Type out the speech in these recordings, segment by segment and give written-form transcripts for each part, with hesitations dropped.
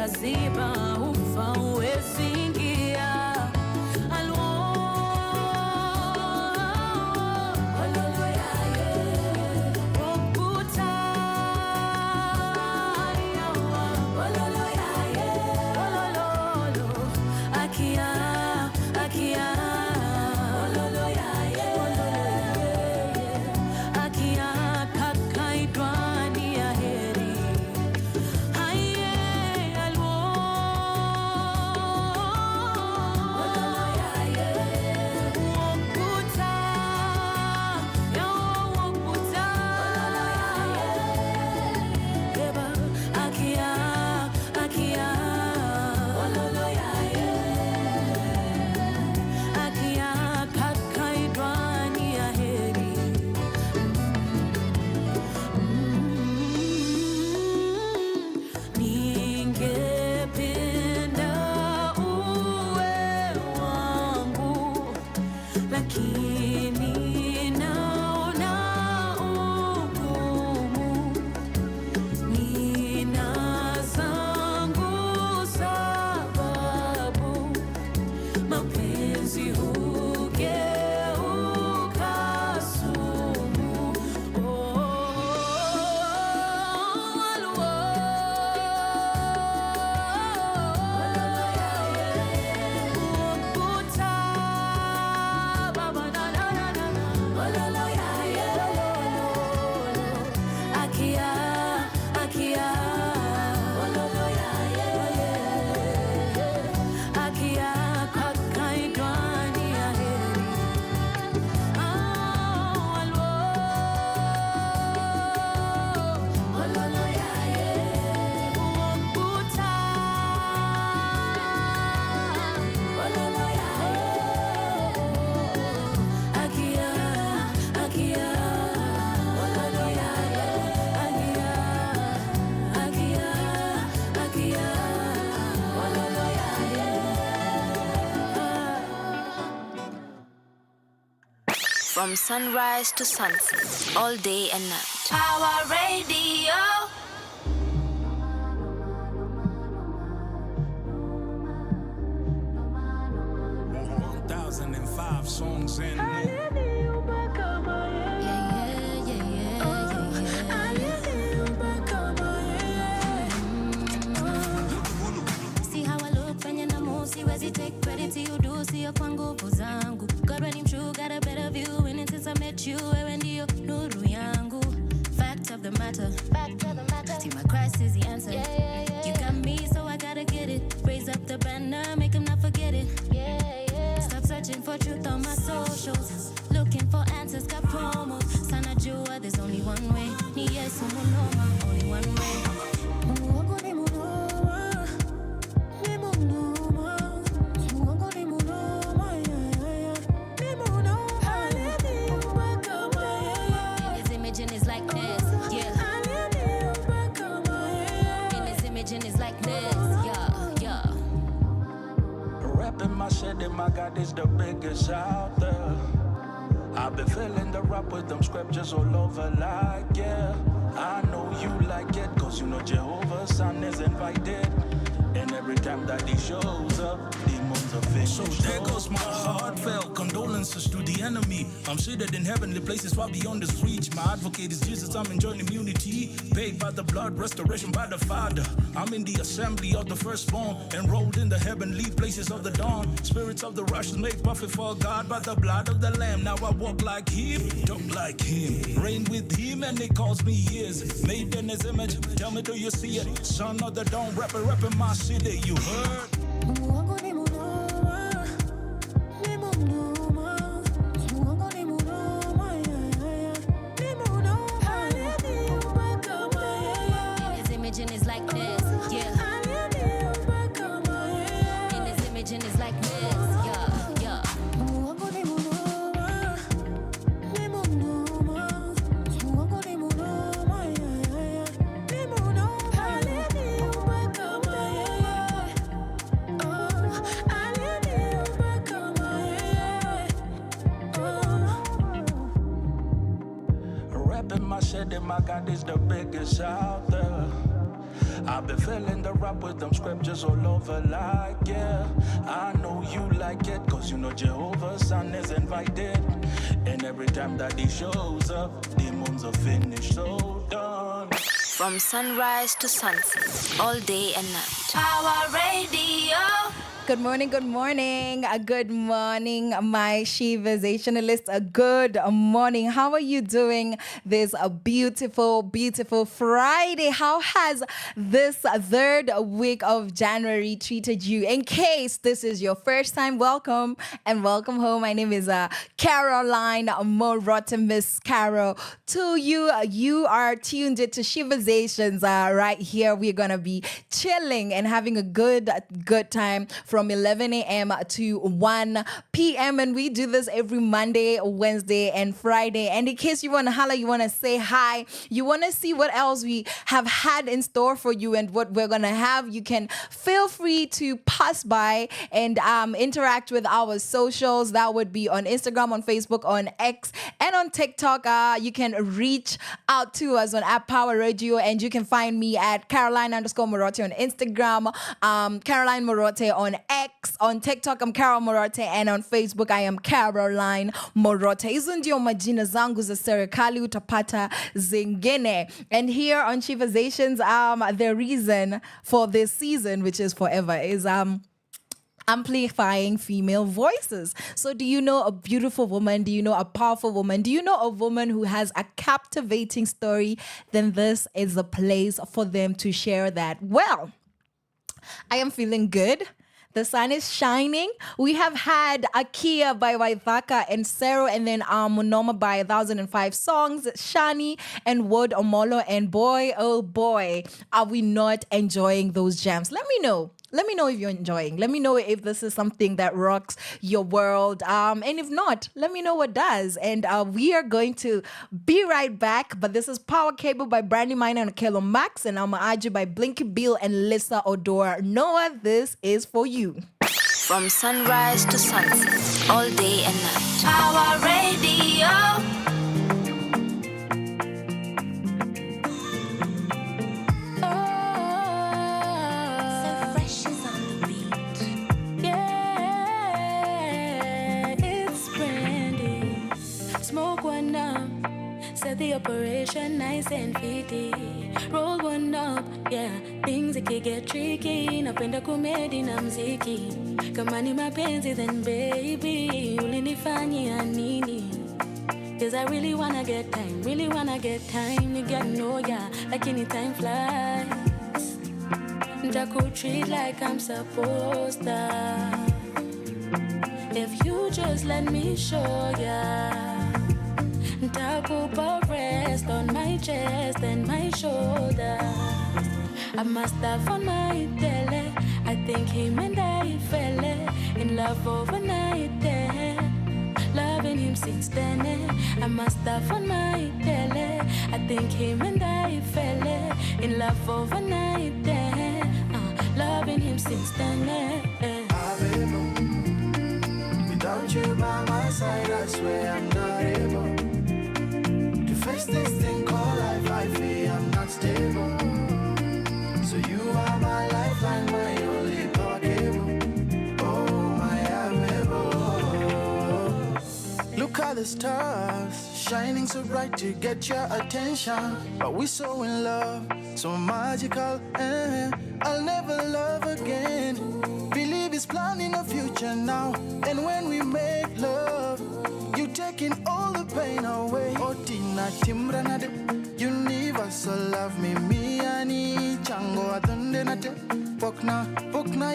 kaziba ufa uwezingia. From sunrise to sunset, all day and night. Power Radio. 1,005 songs in See how I look when you know, see where you take credit to you do, see your kwangu zangu. God when him true, got a better view, and since I met you, when you nuru yangu. Fact of the matter, see my Christ is the answer. You got me, so I gotta get it. Raise up the banner, make him not forget it. Stop searching for truth on my socials, looking for answers, got promos. Sana jua, there's only one way. Ni Yesu munoma, only one way. My God is the biggest out there. I've been feeling the rap with them scriptures all over like, yeah. I know you like it, cause you know Jehovah's son is invited. And every time that he shows up, demons are finished. So there goes my heartfelt condolences to the enemy. I'm seated in heavenly places far beyond this reach. My advocate is Jesus, I'm enjoying immunity. Paid by the blood, restoration by the Father. I'm in the assembly of the firstborn, enrolled in the heavenly places of the dawn. Spirits of the rushes made perfect for God by the blood of the Lamb. Now I walk like him, talk like him, reign with him, and it calls me years. Made in his image, tell me do you see it? Son of the dawn, rapping my city, you heard? My God is the biggest out there. I've been filling the rap with them scriptures all over like, yeah. I know you like it, cause you know Jehovah's son is invited. And every time that he shows up, demons are finished, so done. From sunrise to sunset, all day and night. Power Radio. Good morning, good morning. Good morning, my Sheversationalists. Good morning. How are you doing this beautiful, beautiful Friday? How has this third week of January treated you? In case this is your first time, welcome and welcome home. My name is Caroline Murote, Miss Carol. To you, you are tuned into Sheversations right here. We're going to be chilling and having a good time from 11 a.m. to 1 p.m. And we do this every Monday, Wednesday, and Friday. And in case you want to holla, you want to say hi, you want to see what else we have had in store for you and what we're going to have, you can feel free to pass by and interact with our socials. That would be on Instagram, on Facebook, on X, and on TikTok. You can reach out to us on App Power Radio, and you can find me at Caroline_Murote on Instagram, Caroline Murote on X, on TikTok I'm Carol Murote, and on Facebook I am Caroline Murote. Hizo ndio majina zangu za serikali, utapata zingine. And here on Sheversations, the reason for this season, which is forever, is amplifying female voices. So do you know a beautiful woman? Do you know a powerful woman? Do you know a woman who has a captivating story? Then this is the place for them to share that. Well, I am feeling good. The sun is shining. We have had Akia by Waithaka and Sero, and then Munoma by 1005 Songs, Shani and Wood Omolo, and boy, oh boy, are we not enjoying those jams. Let me know. Let me know if you're enjoying. Let me know if this is something that rocks your world. And if not, let me know what does. And we are going to be right back. But this is Power Cable by Brandy Miner and Kelo Max. And I'm Aju by Blinky Bill and Lisa Odor. Noah, this is for you. From sunrise to sunset, all day and night. Power Radio. Set the operation nice and fitty. Roll one up, yeah. Things that can get tricky. Napenda kumedi na mziki. Kama ni mapenzi then baby, ulinifanyia nini? Cause I really wanna get time to get know ya. Like any time flies. Ntaku treat like I'm supposed to. If you just let me show ya. Takupa rest on my chest and my shoulders. I must have on my tele. I think him and I fell in love overnight there. Loving him since then. I must have on my tele. I think him and I fell in love overnight there. Loving him since then. Without you by my side, I swear I'm not able face this thing called life. I feel I'm not stable. So you are my lifeline, my only power cable. Oh, my amiable. Look at the stars, shining so bright to get your attention. But we're so in love, so magical. I'll never love again. Believe it's planning a future now. And when we make love, you taking all the pain away. Otina timranade, universal love me ani chango atondenate. Pokna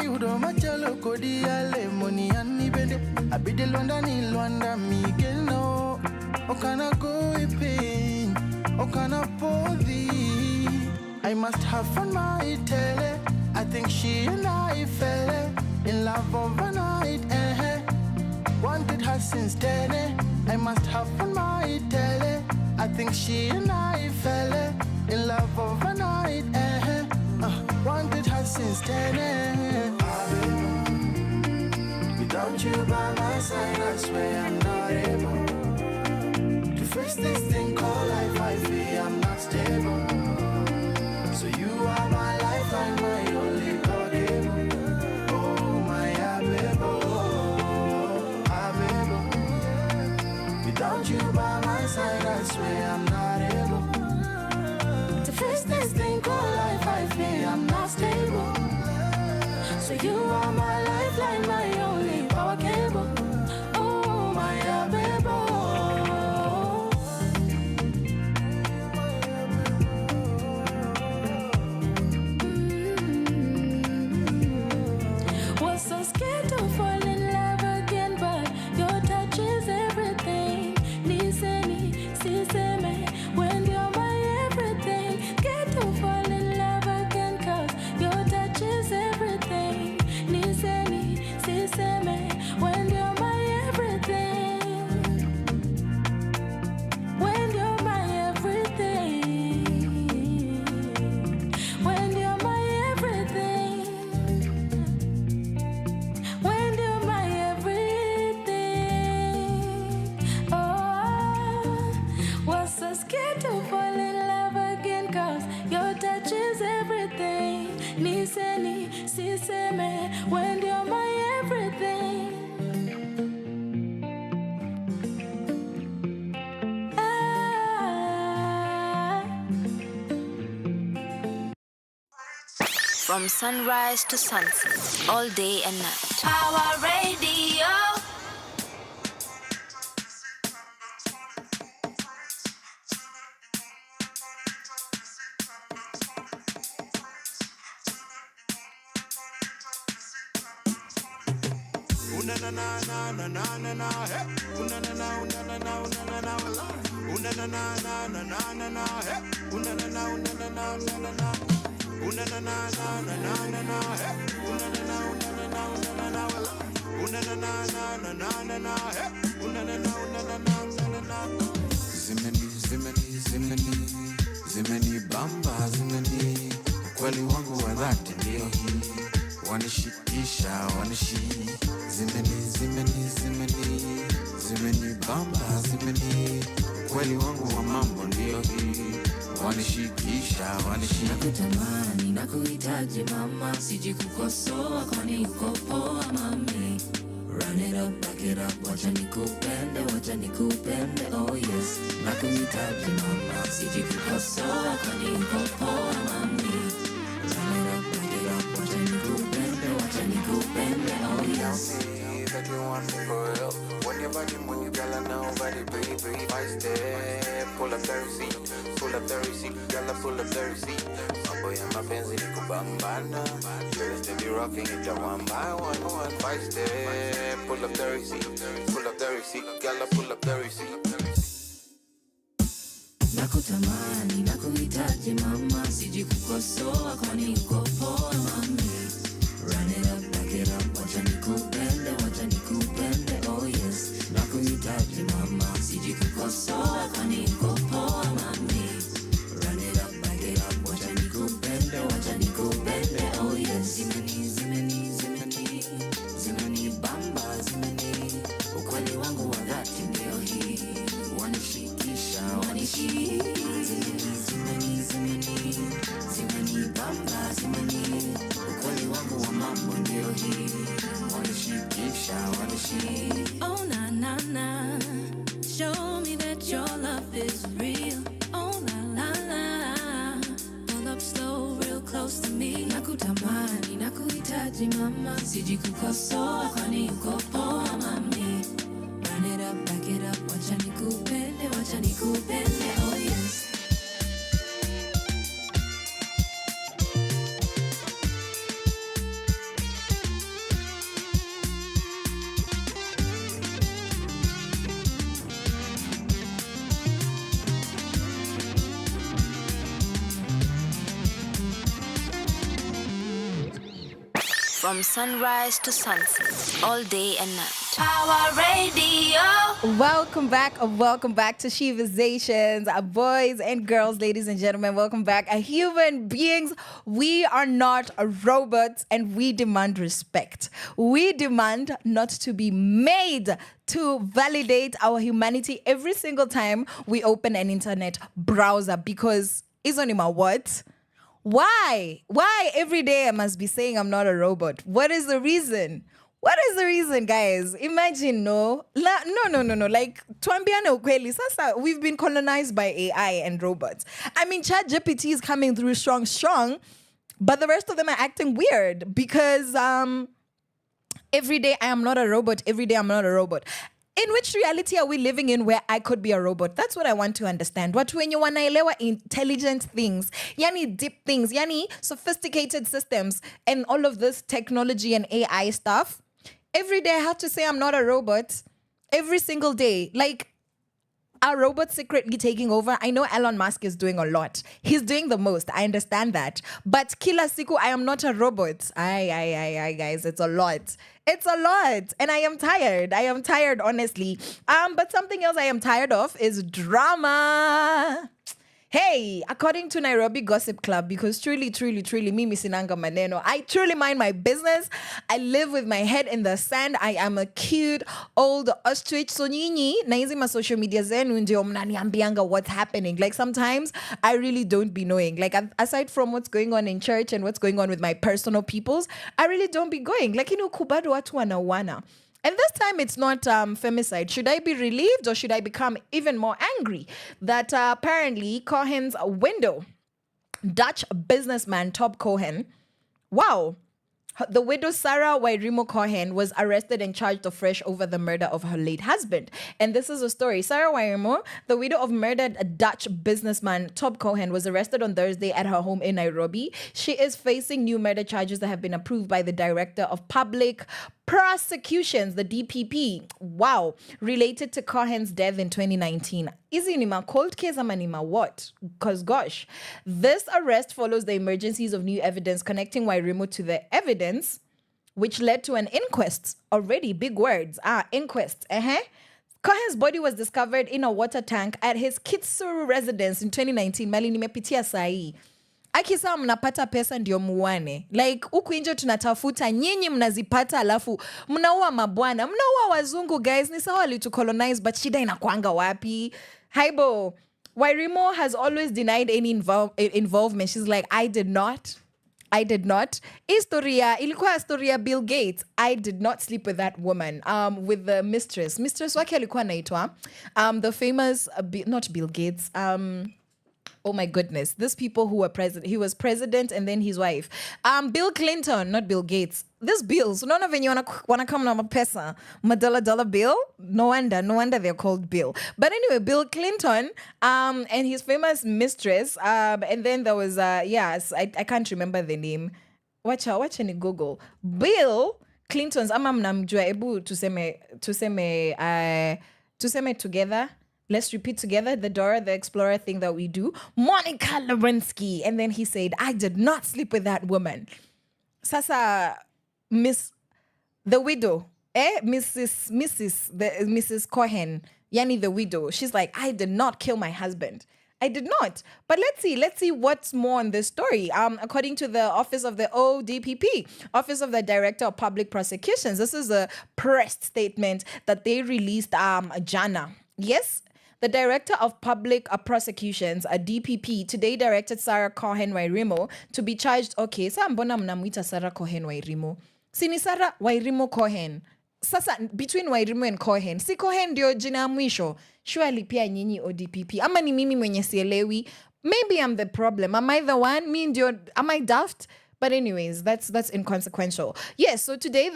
yudo machalo kodi ale moni ani bende. Abide Luanda ni Luanda migeno. Okana go pain, okana podi. I must have fun my tele. I think she and I fell in love overnight. Wanted her since then. I must have on my tele. I think she and I fell in love overnight. Wanted her since then. Without you by my side, I swear I'm not able to face this thing called life. I feel I'm not stable. So you are my life. So you are my lifeline, my only power cable. Oh, my baby. Was so scared to fall in love again, but your touch is everything. Niseni, siseme, when you're my everything. Scared to fall in love again, cause your touch is everything. Niseni, siseme, when you're my everything. When you're my everything. When you're my everything. When you're my everything. Oh, was so scared to fall in love again, cause your touch is everything. Niseni, siseme, when you're my everything. Ah. From sunrise to sunset, all day and night. Our radio. Zimeni bamba zimeni ukweli wangu wa dhati ndio hii wanishikisha zimeni bamba zimeni ukweli wangu wa mambo ndio hii wanishikisha Nakutamani, nakuhitaji mama, siji kukosoa kwani uko poa mami. Run it up, back it up, wacha nikupende, oh yes. Nakuhitaji mama, siji kukosoa kwani uko poa mami. Run it up, back it up, wacha nikupende, oh yes. That you want me for real. When your body move, you girl, I know body baby. I step, pull up the receipt, girl, I pull up the receight. Mambo ya mapenzi ni kubambana. Girls they be rocking it one by one. 5 step, pull up the receipt, girl, I pull up the receipt. Nakutamani, nakuhitaji mama, siji kukosoa kwani uko poa mami. Run it up, back it up, wacha nikupende, oh yes. Nakuhitaji mama, siji kukosoa kwani uko poa mami. Run it up, back it up, wacha nikupende, oh yes. Zimeni bamba, zimeni ukweli wangu wa dhati ndio hii wanishikisha, zimeni bamba, zimeni ukweli wangu wa mambo ndio hii wanishikisha. Oh na na na, show me that your love is real. Oh la la la, pull up slow, real close to me. Nakutamani, nakuhitaji mama, siji kukosoa kwani uko poa mami. Run it up, back it up, wacha nikupende, oh yes. From sunrise to sunset, all day and night. Our radio. Welcome back to Sheversations, boys and girls, ladies and gentlemen. Welcome back, human beings. We are not robots, and we demand respect. We demand not to be made to validate our humanity every single time we open an internet browser, because isn't it my what? Why every day I must be saying I'm not a robot? What is the reason? Guys? Imagine, no. Like, tuambiane ukweli. Sasa, we've been colonized by AI and robots. I mean, ChatGPT is coming through strong. But the rest of them are acting weird because every day I am not a robot. Every day I'm not a robot. In which reality are we living in where I could be a robot? That's what I want to understand. What when you wanaelewa intelligent things, yani deep things, yani sophisticated systems and all of this technology and AI stuff. Every day I have to say I'm not a robot. Every single day. Like, are robots secretly taking over? I know Elon Musk is doing a lot. He's doing the most. I understand that. But kila siku, I am not a robot. Aye, guys, it's a lot. It's a lot. And I am tired. I am tired, honestly. But something else I am tired of is drama. Hey, according to Nairobi Gossip Club, because truly, mimi sinanga maneno. I truly mind my business. I live with my head in the sand. I am a cute old ostrich. So nyinyi, na hizi ma social media zenu ndio mnaniambianga what's happening. Like sometimes I really don't be knowing. Like aside from what's going on in church and what's going on with my personal peoples, I really don't be going. Like kubado watu wanawana. And this time it's not femicide. Should I be relieved or should I become even more angry that apparently Cohen's widow, Dutch businessman Top Cohen, wow, the widow Sarah Wairimo Cohen was arrested and charged afresh over the murder of her late husband. And this is a story. Sarah Wairimo, the widow of murdered Dutch businessman Top Cohen, was arrested on Thursday at her home in Nairobi. She is facing new murder charges that have been approved by the Director of Public Prosecutions, the DPP, wow, related to Cohen's death in 2019. Is it a cold case or what? Because gosh, this arrest follows the emergencies of new evidence connecting Wairimo to the evidence, which led to an inquest. Already, big words. Inquest. Cohen's body was discovered in a water tank at his Kitsuru residence in 2019. Mali nimepitia sahi. Akisa mnapata pesa ndio muwane. Like huku nje tunatafuta, nyinyi mnazipata alafu mnaua mabwana, mnaua wazungu guys. Ni sawa walitucolonize but shida inakuanga wapi? Haibo, Wairimo has always denied any involvement. She's like, I did not. Ilikuwa historia Bill Gates. I did not sleep with that woman. With the mistress. Mistress wake alikuwa anaitwa the famous not Bill Gates. Oh my goodness. These people who were president. He was president and then his wife. Bill Clinton, not Bill Gates. This bills. None of you wanna come na mapesa. Dollar bill. No wonder they're called Bill. But anyway, Bill Clinton, and his famous mistress. And then there was yes, I can't remember the name. Watch ni Google. Bill Clinton's ama mnamjua, ebu tuseme together. Let's repeat together the Dora the Explorer thing that we do. Monica Lewinsky. And then he said, I did not sleep with that woman. Sasa, the widow, Mrs. Cohen, yani the widow, she's like, I did not kill my husband. I did not. But let's see what's more on this story. According to the Office of the ODPP, Office of the Director of Public Prosecutions, this is a press statement that they released Jana. Yes, the Director of Public Prosecutions, a DPP, today directed Sarah Cohen Wairimo to be charged. Okay, sa mbona mnamuita Sarah Cohen Wairimo? Sini Sarah Wairimo Cohen. Sasa, between Wairimo and Cohen, si Cohen ndio jina mwisho. Surely pia nyinyi ODPP. Ama ni mimi mwenye sielewi. Maybe I'm the problem. Am I the one? Am I daft? But anyways, that's inconsequential. Yes, so today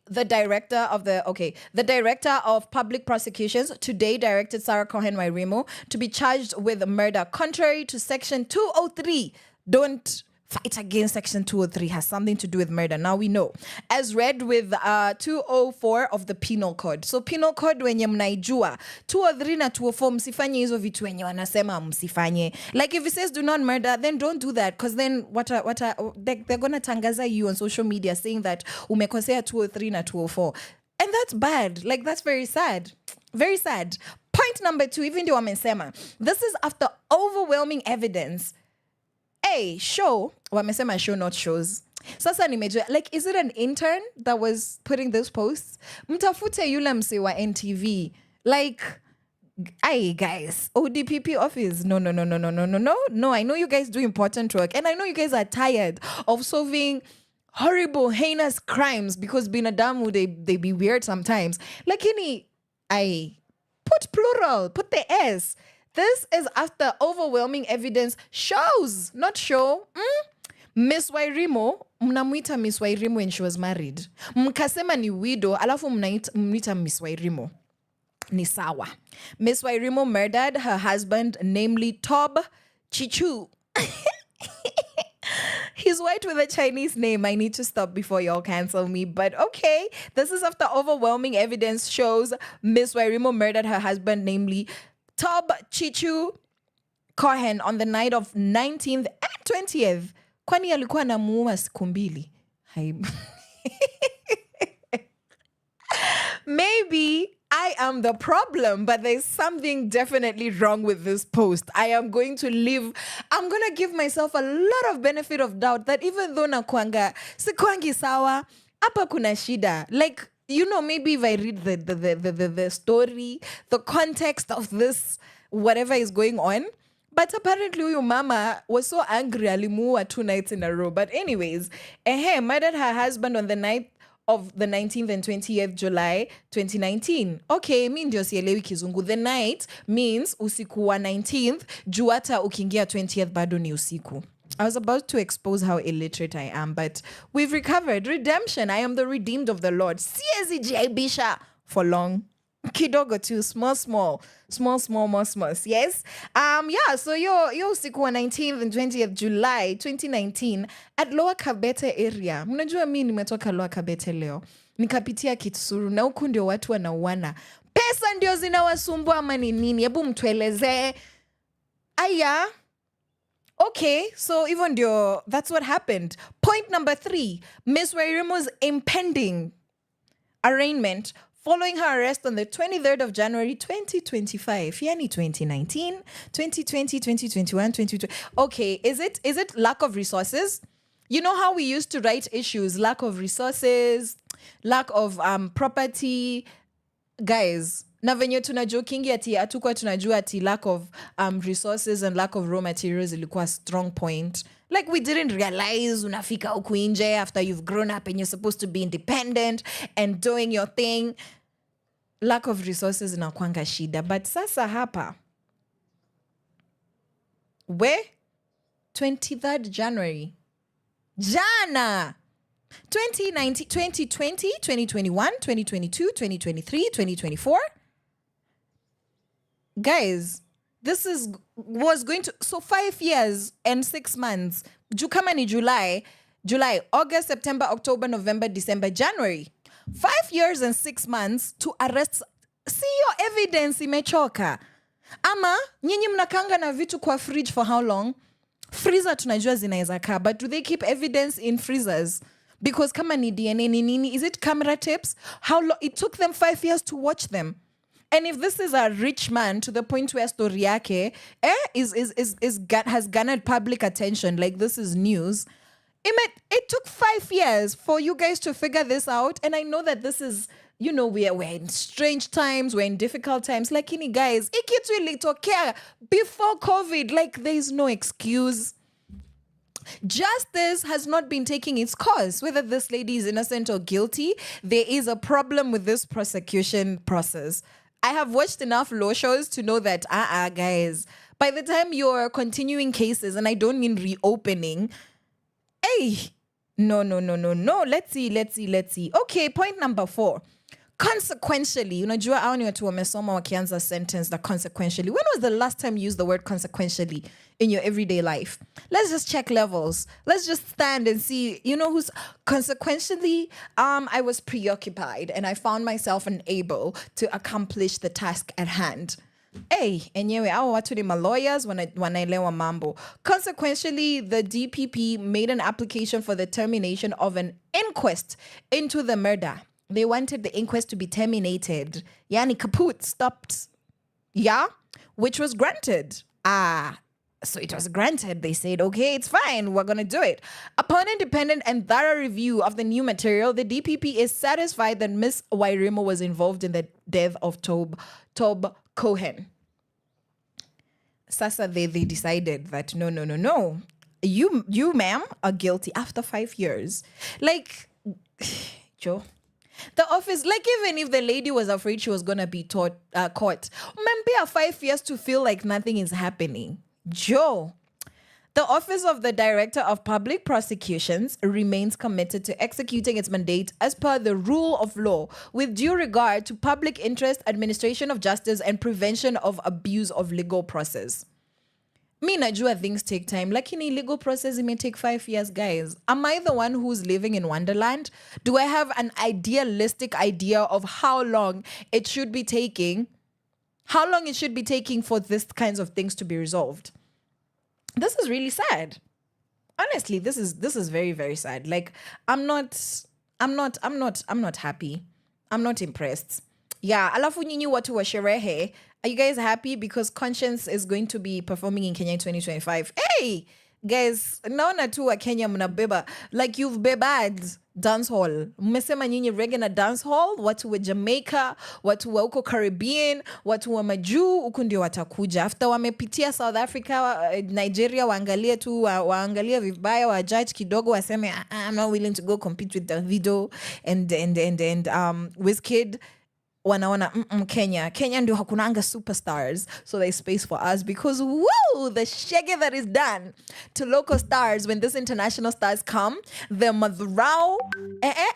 the director of public prosecutions today directed Sarah Cohen Wairimo to be charged with murder contrary to section 203. Don't fight against section 203, has something to do with murder. Now we know. As read with 204 of the penal code. So penal code wenye mnaijua 203 na 204 msifanye hizo vitu wenye wanasema msifanye. Like if it says do not murder, then don't do that, because then they're gonna tangaza you on social media saying that umekosea 203 na 204. And that's bad. Like that's very sad. Very sad. Point number 2, even though wamesema, this is after overwhelming evidence. Wamesema show, not shows. Sasa nimejua, like, is it an intern that was putting this posts? Mtafute yule mse wa NTV. Like, guys, ODPP office. No. No, I know you guys do important work. And I know you guys are tired of solving horrible, heinous crimes because binadamu, they be weird sometimes. Lakini, put plural, put the S. This is after overwhelming evidence shows, not show. Miss Wairimo, mnamuita Miss Wairimo when she was married. Mkasema ni widow, alafu mnamuita Miss Wairimo. Ni sawa. Miss Wairimo murdered her husband, namely Tob Chichu. He's white with a Chinese name. I need to stop before y'all cancel me. But okay, this is after overwhelming evidence shows Miss Wairimo murdered her husband, namely Tob Chichu Cohen, on the night of 19th and 20th. Kwani alikuwa anamuua siku mbili. Maybe I am the problem, but there's something definitely wrong with this post. I'm going to give myself a lot of benefit of doubt that even though nakuanga sikwangi sawa, hapa kuna shida. Like, you know, maybe if I read the story, the context of this, whatever is going on. But apparently your mama was so angry alimuua 2 nights in a row. But anyways, murdered her husband on the night of the 19th and 20th July 2019. Okay, mi ndio sielewi kizungu. The night means usiku wa 19th, juu hata ukiingia 20th bado ni usiku. I was about to expose how illiterate I am, but we've recovered. Redemption. I am the redeemed of the Lord. Siezi jaibisha for long. Kidogo too, small, yes. So yo usiku wa 19th and 20th July 2019 at Lower Kabete area. Mnajua mimi nimetoka Lower Kabete leo. Nikapitia Kitsuru na huku ndio watu wanauana. Pesa ndio zinawasumbua ama ni nini? Hebu mtuelezee. Aya. Okay, so even ndio, that's what happened. Point number 3, Miss Wairimo's impending arraignment following her arrest on the 23rd of January 2025. Yani 2019, 2020, 2021, 2020. Okay, is it lack of resources? You know how we used to write issues, lack of resources, lack of property. Guys, na venye tunajokingi ati atukwa tunajua ati lack of resources and lack of raw materials ilikuwa strong point. Like, we didn't realize unafika huku nje after you've grown up and you're supposed to be independent and doing your thing. Lack of resources inakuanga shida. But sasa hapa, 23rd January. Jana! 2019, 2020, 2021, 2022, 2023, 2024. Guys, this was going to, so 5 years and 6 months. Kama ni July, August, September, October, November, December, January. 5 years and 6 months to arrest. See your evidence imechoka. Ama, nyinyi mnakanga na vitu kwa fridge for how long? Freezer tunajua zinaeza kaa, but do they keep evidence in freezers? Because kama ni DNA ni nini, is it camera tapes? How long? It took them 5 years to watch them. And if this is a rich man to the point where story yake has garnered public attention, like this is news, it took 5 years for you guys to figure this out. And I know that this is, you know, we're in strange times, we're in difficult times. Like, guys, ikitu ilitokea before COVID, like there's no excuse. Justice has not been taking its course. Whether this lady is innocent or guilty, there is a problem with this prosecution process. I have watched enough law shows to know that, guys, by the time you're continuing cases, and I don't mean reopening, no. Let's see. Okay, point number 4. Consequentially, unajua hao ni watu wamesoma wakianza sentence that consequentially. When was the last time you used the word consequentially in your everyday life? Let's just check levels. Let's just stand and see, who's consequentially, I was preoccupied and I found myself unable to accomplish the task at hand. Enyewe, hao watu ni lawyers wanaelewa mambo. Consequentially, the DPP made an application for the termination of an inquest into the murder. They wanted the inquest to be terminated. Yani kaput, stopped. Yeah? Which was granted. So it was granted. They said, okay, it's fine. We're going to do it. Upon independent and thorough review of the new material, the DPP is satisfied that Ms. Wairimo was involved in the death of Tob Cohen. Sasa, they decided that no. You, ma'am, are guilty after 5 years. Like, Joe. The office, like even if the lady was afraid she was going to be caught, maybe 5 years to feel like nothing is happening. Joe. The Office of the Director of Public Prosecutions remains committed to executing its mandate as per the rule of law, with due regard to public interest, administration of justice, and prevention of abuse of legal process. Me najua things take time. Lakini legal process may take 5 years, guys. Am I the one who's living in Wonderland? Do I have an idealistic idea of how long it should be taking? How long it should be taking for these kinds of things to be resolved? This is really sad. Honestly, this is very, very sad. Like, I'm not happy. I'm not impressed. Yeah, alafu nyinyi watu wa sherehe. Are you guys happy because Conscience is going to be performing in Kenya in 2025? Hey, guys, naona tu wa Kenya mnabeba. Like, you've bebad dance hall. Mmesema nyinyi reggae na dance hall, watu wa Jamaica, watu wa huko Caribbean, watu wa majuu, huku ndio watakuja. After wamepitia South Africa, Nigeria, waangalie vibaya, wa judge kidogo, waseme, I'm not willing to go compete with Davido and Wizkid. Wanaona Kenya ndio hakunanga superstars, so there's space for us because woo, the shege that is done to local stars when these international stars come, the madhrao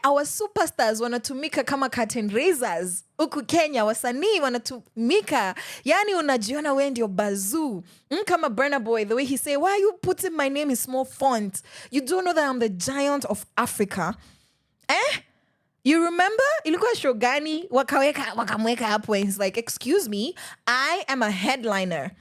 our superstars wanatumika kama curtain raisers huku Kenya. Wasanii wanatumika, yani unajiona wewe ndio bazoo. Kama Burna Boy, the way he say, why are you putting my name in small font? You don't know that I'm the giant of Africa. You remember? Ilikuwa show gani? Wakamweka hapo. He's like, excuse me, I am a headliner.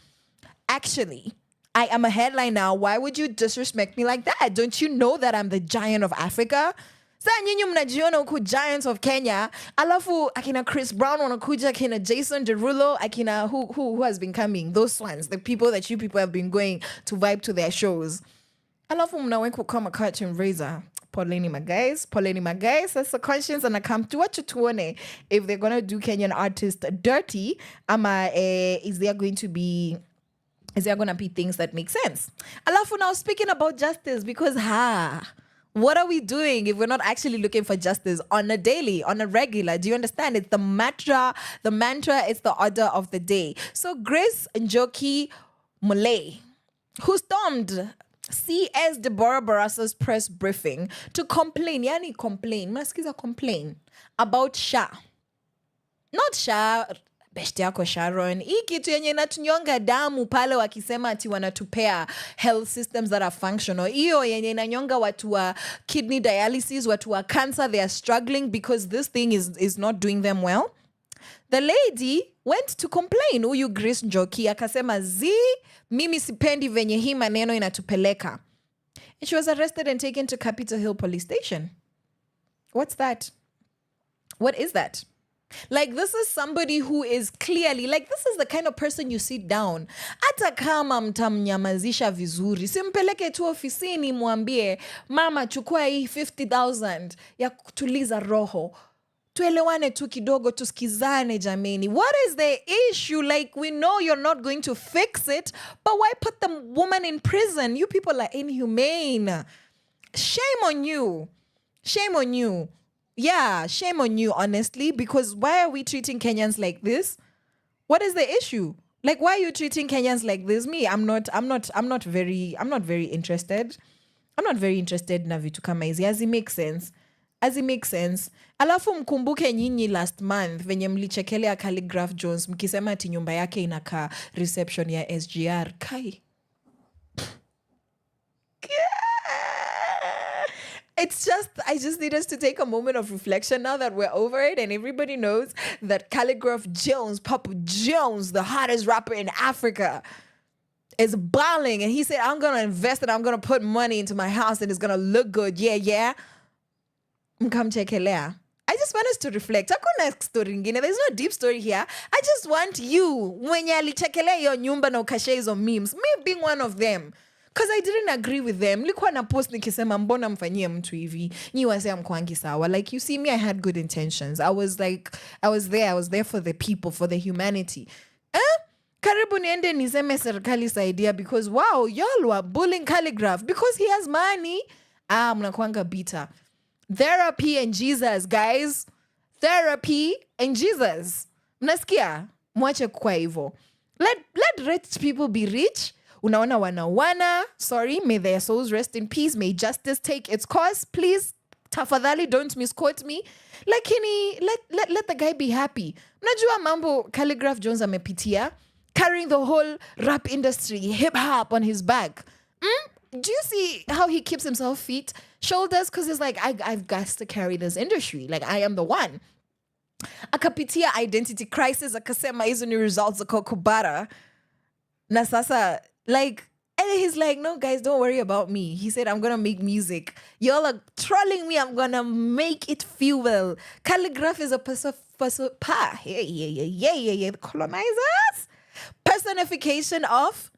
Actually, I am a headliner. Why would you disrespect me like that? Don't you know that I'm the giant of Africa? Sa nyinyi mnajiona huku giants of Kenya. Alafu akina Chris Brown wanakuja, akina Jason Derulo, akina who has been coming? Those ones, the people that you people have been going to vibe to their shows. Alafu mnawekwa kama curtain raiser. Poleni my guys. That's the Conscience, and I come to what you tuone if they're gonna do Kenyan artists dirty. Is there gonna be things that make sense? Alafu, now speaking about justice, because what are we doing if we're not actually looking for justice on a daily, on a regular? Do you understand? It's the mantra, it's the order of the day. So Grace Njoki Mule, who stormed CS Deborah Barassa's press briefing to complain about Sha. Not Sha, beshte yako Sharon. Hii kitu yenye inatunyonga damu pale wakisema ati wanatupea health systems that are functional. Iyo yenye inanyonga watu wa kidney dialysis, watu wa cancer, they are struggling because this thing is not doing them well. The lady went to complain. Huyu Grace Njoki akasema mimi sipendi venye hii maneno inatupeleka. And she was arrested and taken to Capitol Hill Police Station. What's that? What is that? Like, this is somebody who is clearly, like, this is the kind of person you sit down. Hata kama mtamnyamazisha vizuri, simpeleke tu ofisini mwambie, mama chukua hii 50,000 ya kutuliza roho. Tuelewane tu kidogo, tusikizane jameni. What is the issue? Like, we know you're not going to fix it, but why put the woman in prison? You people are inhumane. Shame on you. Shame on you. Yeah, shame on you, honestly, because why are we treating Kenyans like this? What is the issue? Like, why are you treating Kenyans like this? Me, I'm not very interested. I'm not very interested na vitu kama hizi. As it makes sense. Alafu mkumbuke nyinyi last month venye mlichekelea Calligraph Jones mkisema ati nyumba yake inakaa reception ya SGR. Kai. I just need us to take a moment of reflection now that we're over it and everybody knows that Calligraph Jones, Papa Jones, the hottest rapper in Africa, is balling. And he said, I'm going to invest and I'm going to put money into my house and it's going to look good. Yeah. Mkamchekelea. I just want us to reflect. Hakuna story ingine. There's no deep story here. I just want you, mwenye alichekelea yo nyumba na ukashare hizo memes, me being one of them. Because I didn't agree with them. Nilikuwa na post nikisema mbona mfanyie mtu hivi. Nyi wase mkwangi sawa. Like, you see me, I had good intentions. I was there for the people, for the humanity. Karibu niende niseme serikali saidia because wow, y'all were bullying Calligraph because he has money. Mnakwanga bitter. Therapy and Jesus, guys. therapy, and Jesus. Mnasikia? Mwache kwa hivyo. Let rich people be rich. Unaona wana. Sorry, may their souls rest in peace. May justice take its course. Please, tafadhali, don't misquote me. Lakini, let the guy be happy. Mnajua mambo Calligraph Jones amepitia, carrying the whole rap industry, hip hop on his back. Do you see how he keeps himself feet, shoulders? Because he's like, I've got to carry this industry. Like, I am the one. Akapitia identity crisis, akasema hizo ni results za Kokubara. Na sasa, like, and he's like, no, guys, don't worry about me. He said, I'm going to make music. Y'all are trolling me. I'm going to make it fuel. Calligraph is a the colonizers. Personification of,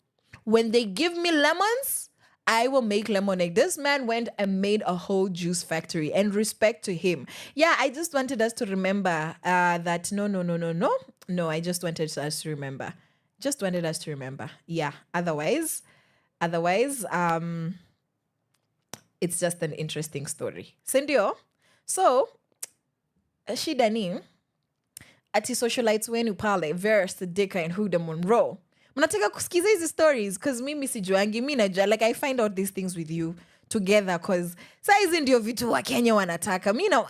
when they give me lemons, I will make lemonade. This man went and made a whole juice factory, and respect to him. Yeah, I just wanted us to remember that no, I just wanted us to remember. Just wanted us to remember. Yeah, otherwise, it's just an interesting story. Sindio? So, shida ni, ati socialites wenu pale, Verse, Dika, and Huda Monroe. Mnataka kusikiza hizi stories because mimi sijuangi, mimi najua, like I find out these things with you together because saizi ndio vitu wa Kenya wanataka. Me now,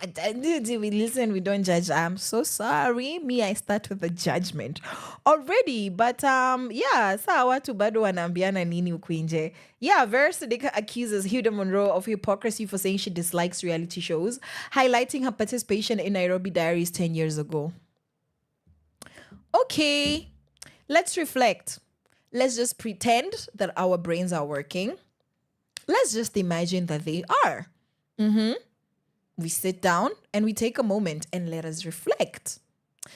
we listen, we don't judge. I'm so sorry. Me, I start with the judgment already. But yeah, saa watu bado wanaambiana nini huku nje. Yeah, Verse Dika accuses Huda Monroe of hypocrisy for saying she dislikes reality shows, highlighting her participation in Nairobi Diaries 10 years ago. Okay. Let's reflect. Let's just pretend that our brains are working. Let's just imagine that they are. We sit down and we take a moment and let us reflect.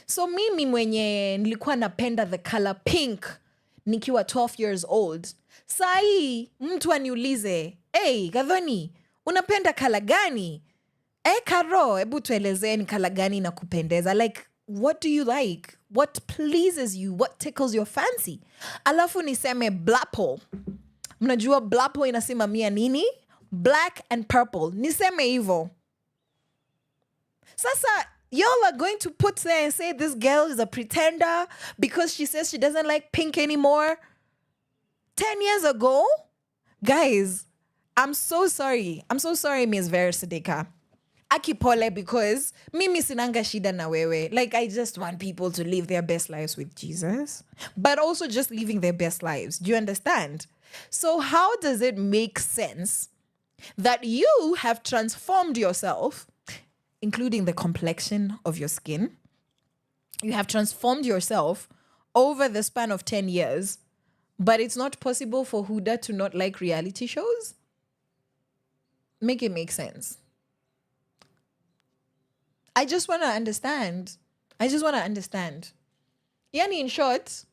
So mimi mwenye nilikuwa napenda the color pink nikiwa 12 years old. Sai mtu aniulize, hey, Gadhoni, unapenda color gani? Karo, hebu tuelezee ni color gani na kupendeza. Like, what do you like? What pleases you? What tickles your fancy? Alafu niseme blapo. Mnajua blapo inasimamia nini? Black and purple. Niseme hivyo. Sasa, y'all are going to put there and say this girl is a pretender because she says she doesn't like pink anymore. 10 years ago? Guys, I'm so sorry. I'm so sorry, Ms. Verse Dika. Akipole, because mimi sinanga shida na wewe. Like, I just want people to live their best lives with Jesus, but also just living their best lives. Do you understand? So how does it make sense that you have transformed yourself, including the complexion of your skin? You have transformed yourself over the span of 10 years, but it's not possible for Huda to not like reality shows? Make it make sense. I just want to understand. Yani, in short,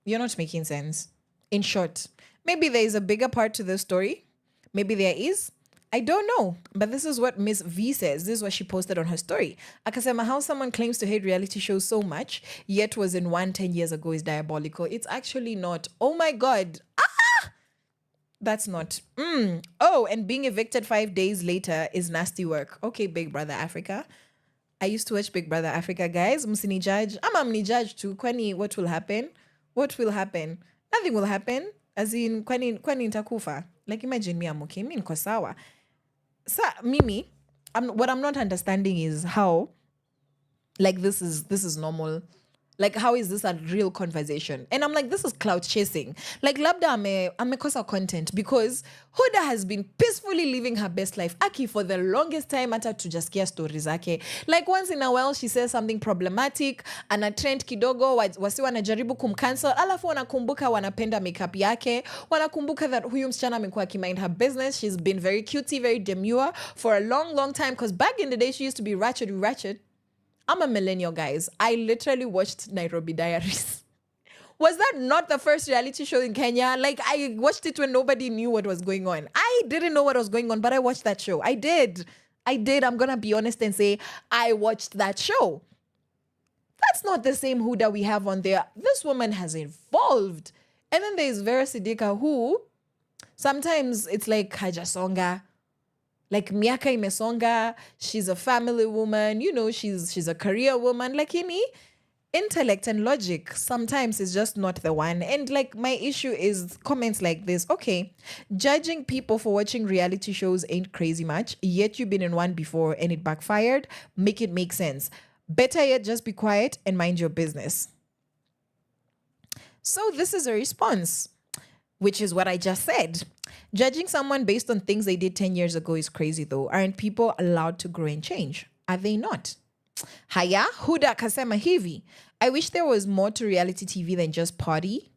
you're not making sense. In short, maybe there is a bigger part to the story. Maybe there is. I don't know. But this is what Miss V says. This is what she posted on her story. Akasema, how someone claims to hate reality shows so much, yet was in one 10 years ago is diabolical. It's actually not. Oh my God. That's not. Oh, and being evicted 5 days later is nasty work. Okay, Big Brother Africa. I used to watch Big Brother Africa, guys. Msini judge. Ama mni judge too. Kwani, what will happen? What will happen? Nothing will happen. As in, kwani nitakufa. Like, imagine me, I'm okay. Mi niko sawa. Sa, mimi, what I'm not understanding is how, like, this is normal. Like, how is this a real conversation? And I'm like, this is clout chasing. Like, labda amekosa content because Huda has been peacefully living her best life. Aki, for the longest time, hata tujasikia stories zake. Like, once in a while, she says something problematic, ana trend kidogo, wasi wanajaribu kumcancel, alafu wanakumbuka wanapenda makeup yake, wanakumbuka that huyu msichana amekuwa akimind her business. She's been very cutesy, very demure for a long, long time, because back in the day, she used to be ratchet. I'm a millennial, guys. I literally watched Nairobi Diaries. Was that not the first reality show in Kenya? Like, I watched it when nobody knew what was going on. I didn't know what was going on, but I watched that show. I did. I'm going to be honest and say I watched that show. That's not the same Huda we have on there. This woman has evolved. And then there's Vera Sidika, who sometimes it's like Hajasonga. Like miaka imesonga, she's a family woman, you know, she's a career woman. Like intellect and logic sometimes is just not the one. And like my issue is comments like this. Okay, judging people for watching reality shows ain't crazy much, yet you've been in one before and it backfired. Make it make sense. Better yet, just be quiet and mind your business. So this is a response, which is what I just said. Judging someone based on things they did 10 years ago is crazy though. Aren't people allowed to grow and change? Are they not? Haya, Huda kasema hivi. I wish there was more to reality TV than just party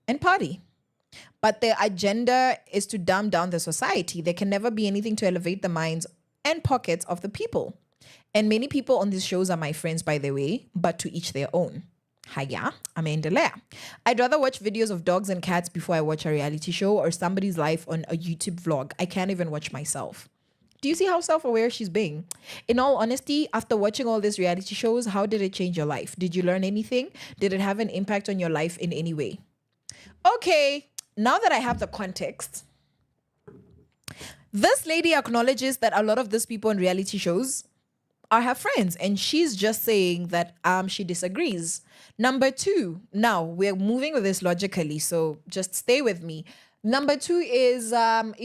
and party. But their agenda is to dumb down the society. There can never be anything to elevate the minds and pockets of the people. And many people on these shows are my friends, by the way, but to each their own. Haya, ameendelea. I'd rather watch videos of dogs and cats before I watch a reality show or somebody's life on a YouTube vlog. I can't even watch myself. Do you see how self-aware she's being? In all honesty, after watching all these reality shows, how did it change your life? Did you learn anything? Did it have an impact on your life in any way? Okay, now that I have the context, this lady acknowledges that a lot of these people in reality shows are her friends, and she's just saying that she disagrees. Number two, now we're moving with this logically, so just stay with me. Number two is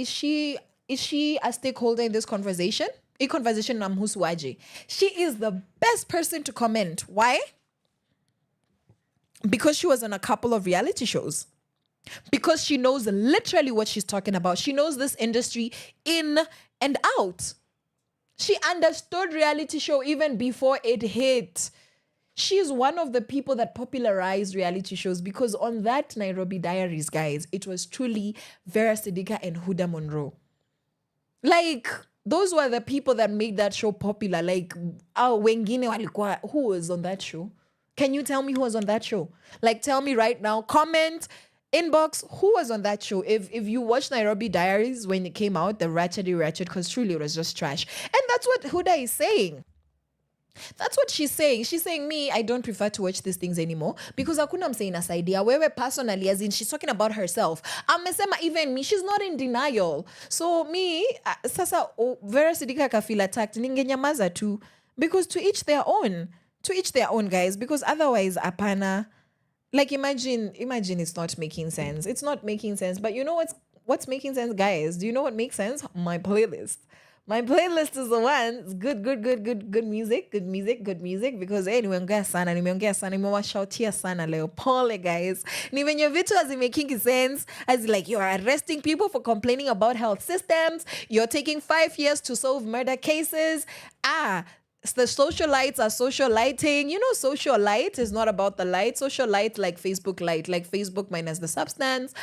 she a stakeholder in this conversation? A conversation namhusuaje. She is the best person to comment. Why? Because she was on a couple of reality shows. Because she knows literally what she's talking about. She knows this industry in and out. She understood reality show even before it hit. She's one of the people that popularized reality shows, because on that Nairobi Diaries, guys, it was truly Vera Sidika and Huda Monroe. Like, those were the people that made that show popular. Like, wengine walikuwa, who was on that show? Can you tell me who was on that show? Like, tell me right now, comment, inbox, who was on that show? If you watched Nairobi Diaries when it came out, the ratchet, because truly it was just trash. And that's what Huda is saying. That's what she's saying. She's saying, me, I don't prefer to watch these things anymore because hakuna mse inasaidia. Wewe personally, as in, she's talking about herself. Amesema even me, she's not in denial. So me, sasa Vera Sidika kafeel attacked, ningenyamaza tu. Because to each their own. To each their own, guys. Because otherwise, apana. Like, imagine it's not making sense. It's not making sense. But you know what's making sense, guys? Do you know what makes sense? My playlist. My playlist is the one. It's good music. Because nimeongea sana, nimewashautia sana leo. Pole, guys. Ni venye vitu hazimaking sense. As like, you're arresting people for complaining about health systems. You're taking 5 years to solve murder cases. The socialites are socialiting. You know, social light is not about the light. Social light like Facebook light, like Facebook minus the substance.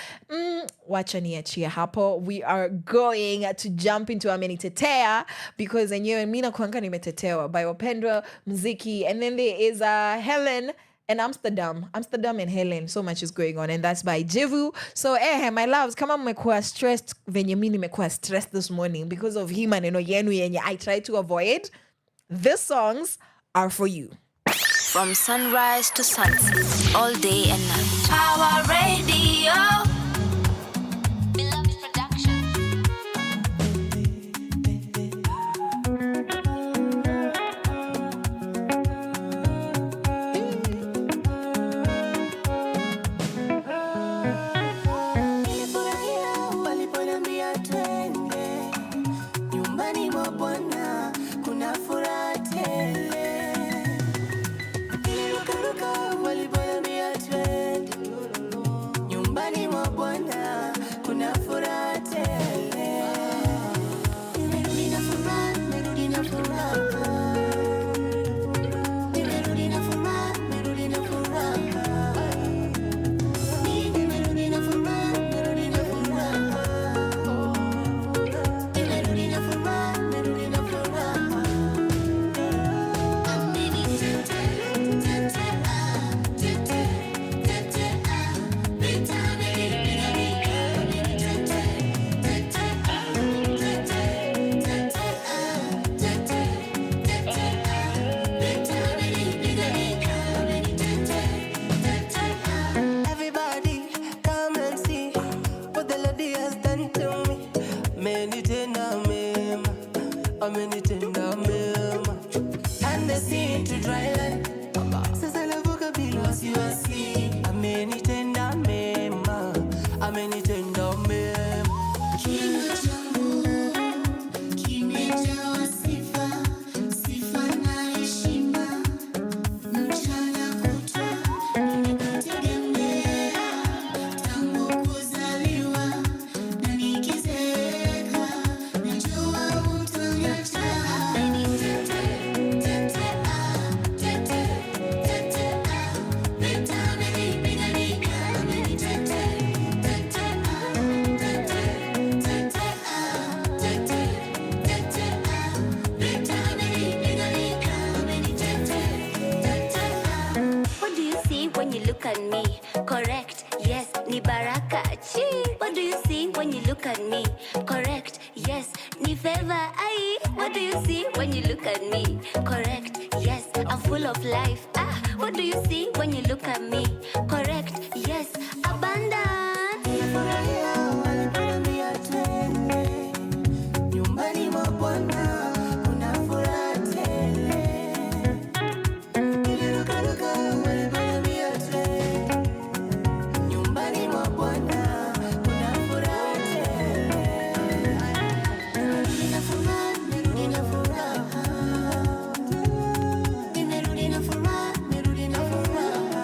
Wacha niachie hapo. We are going to jump into amenitetea because enyewe mina kuanga nimetetewa by wapendwa muziki. And then there is Helen and Amsterdam and Helen. So much is going on, and that's by Jivu. So my loves, kama mmekuwa stressed venye mimi nimekuwa stressed this morning because of him and yenu yenye I try to avoid. These songs are for you. From sunrise to sunset, all day and night. Our radio. Beloved Production. Waliponiambia twende nyumbani mwa Bwana kuna furaha tele. Nilirukaruka waliponiambia twende amenitenda mema. Kinywa changu kimejawa sifa, sifa na heshima. Mchana kutwa nimekutegemea, tangu kuzaliwa na nikizeeka, najua hutaniacha. What do you see when you look at me? Correct, yes, ni baraka. Chi. What do you see when you look at me? Correct, yes, ni favor. Aye. What do you see when you look at me? Correct, yes, I'm full of life. Ah, what do you see when you look at me? Correct, yes, abundant. Nilifurahia waliponiambia twende nyumbani mwa Bwana, kuna furaha tele. Nilirukaruka waliponiambia twende nyumbani mwa Bwana, kuna furaha tele. Nimerudi na furaha, nimerudi na furaha. Nimerudi na furaha, nimerudi na furaha.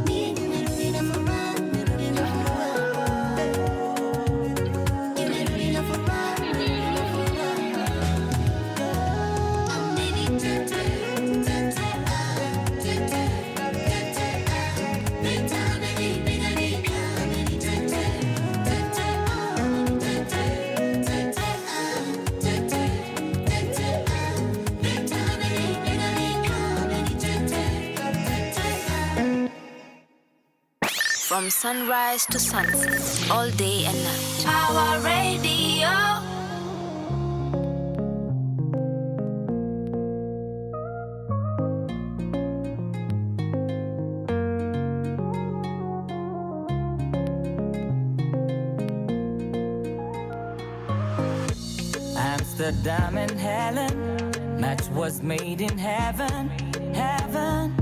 Nimerudi na furaha, nimerudi na furaha. Nimerudi na furaha, nimerudi na furaha. From sunrise to sunset, all day and night. Our radio. Amsterdam and Helen, match was made in heaven, heaven.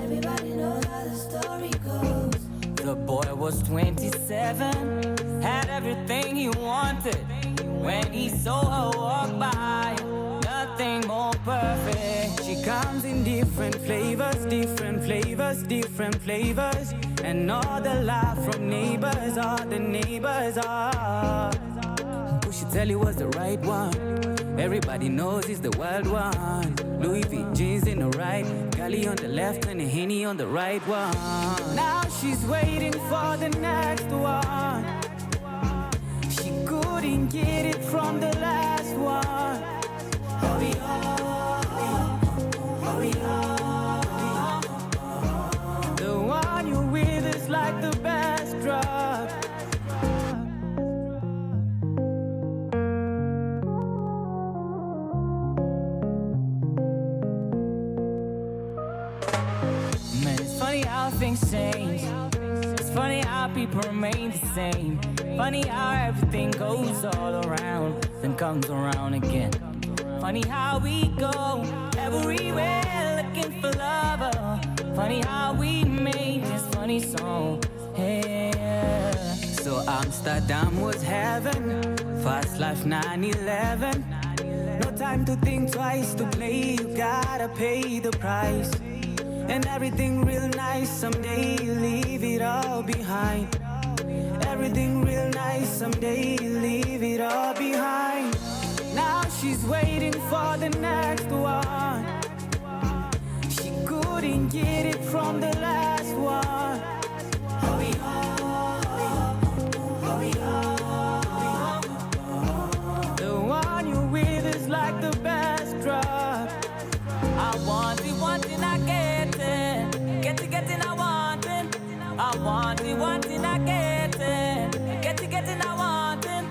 Everybody knows how the story goes. The boy was 27, had everything he wanted. When he saw her walk by, nothing more perfect. She comes in different flavors, different flavors, different flavors. And all the love from neighbors, all the neighbors are. Who should tell you was the right one? Everybody knows he's the wild one. Louis V jeans in the right, Cali on the left and a Henny on the right one. Now she's waiting for the next one. She couldn't get it from the last one. Hurry up, hurry up. The one you with is like the best drug. Man, it's funny how things change. It's funny how people remain the same. Funny how everything goes all around, then comes around again. Funny how we go everywhere looking for love. Funny how we made this funny song. Yeah. So Amsterdam was heaven, fast life 9/11. No time to think twice to play, you gotta pay the price. And everything real nice, someday you leave it all behind. Everything real nice, someday you leave it all behind. Now she's waiting for the next one. She couldn't get it from the last one. Hurry up, hurry up. The one you with is like the best drug. I want it, I get it. Get it, I want it. I want it, I get it. Get it, I want it.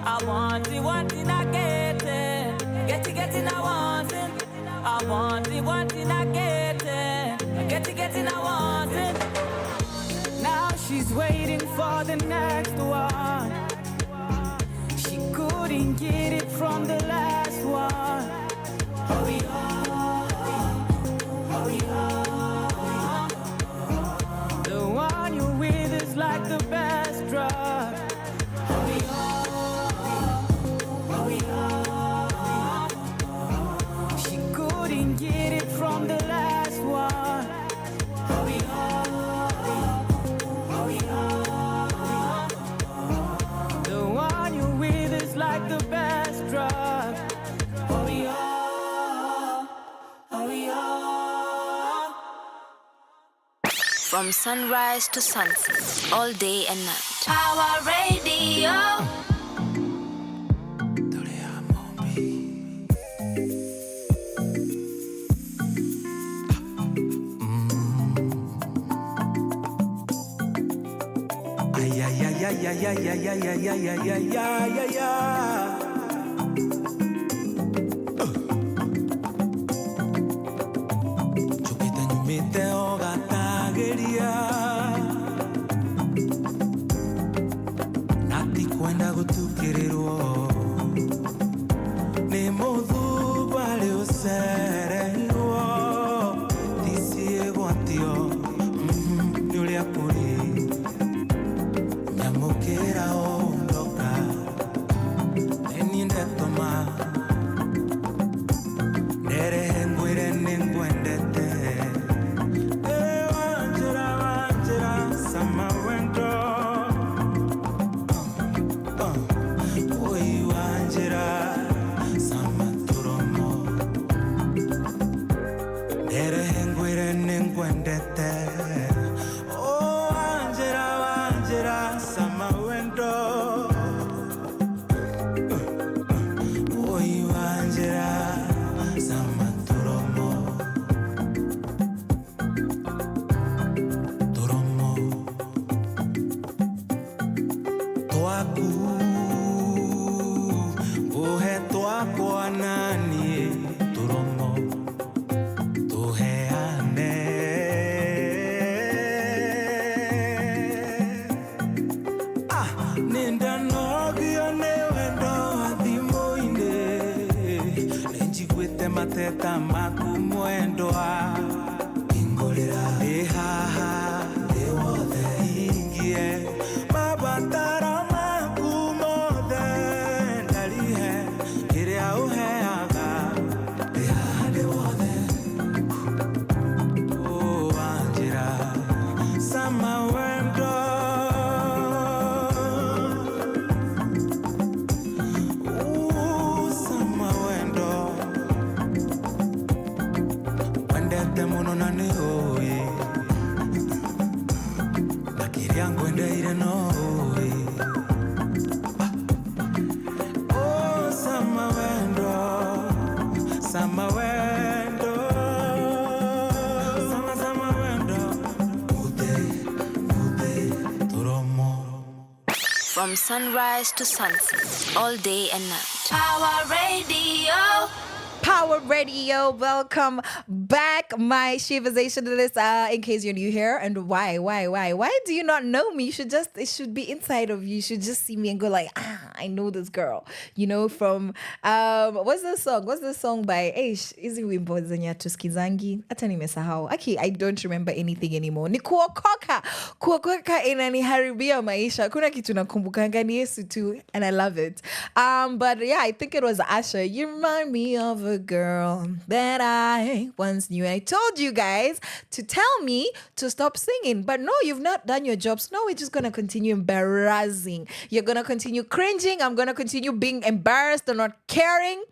I want it, I get it. Get it, I want it. I want it, I get it. Get it, I want it. Now she's waiting for the next one. She couldn't get it from the last one. Hurry up, hurry up. The one you with is like From sunrise to sunset, all day and night. Power Radio. Ay, ay, ay, ay, ay, ay, ay, ay, ay, ay, ay, ay, ay, ay. Chupita nyumite ogatageria nati kwenda gutukirirwo ni muthu bari ucereirwo ticie gwatio ni uria kuri nyamukira ondoka eni ndetoma nerehe ngwire ningwendete wanjira sama wendo oi wanjira sama turomo nerehe ngwire ningwendete wanjira sama wendo oi wanjira sama turomo twaku uhe twakwa nani turomo tuheane ninda nogio ne wendo athimo-ine nenjiguĩte mateta maku mwendoa ingũrĩra ndĩ haha ndĩ wothe hingie mabataro maku mothe ndarihe kĩrĩa ũheaga ndĩ haha ndĩ wothe wanjĩra sama wendo sama wendo wendete muno na nĩ ũĩ na kĩrĩa ngwendeire no ũĩ sama wendo sama wendo sama wendo mute turomo. From sunrise to sunset, all day and night. Power Radio. Power Radio, welcome back, my Sheversations. In case you're new here, and why do you not know me? It should be inside of you. You should just see me and go like, I know this girl. You know, from what's the song by Izi wimbo zenye tuskizangi hata nimesahau. Okay, I don't remember anything anymore. Ni kuokoka inaniharibia maisha. Kuna kitu nakumbukanga ni Yesu tu, and I love it. But yeah, I think it was Asher. You remind me of a girl that I once knew. I told you guys to tell me to stop singing, but no, you've not done your jobs. No, we're just gonna continue embarrassing. You're gonna continue cringing. I'm gonna continue being embarrassed and not caring.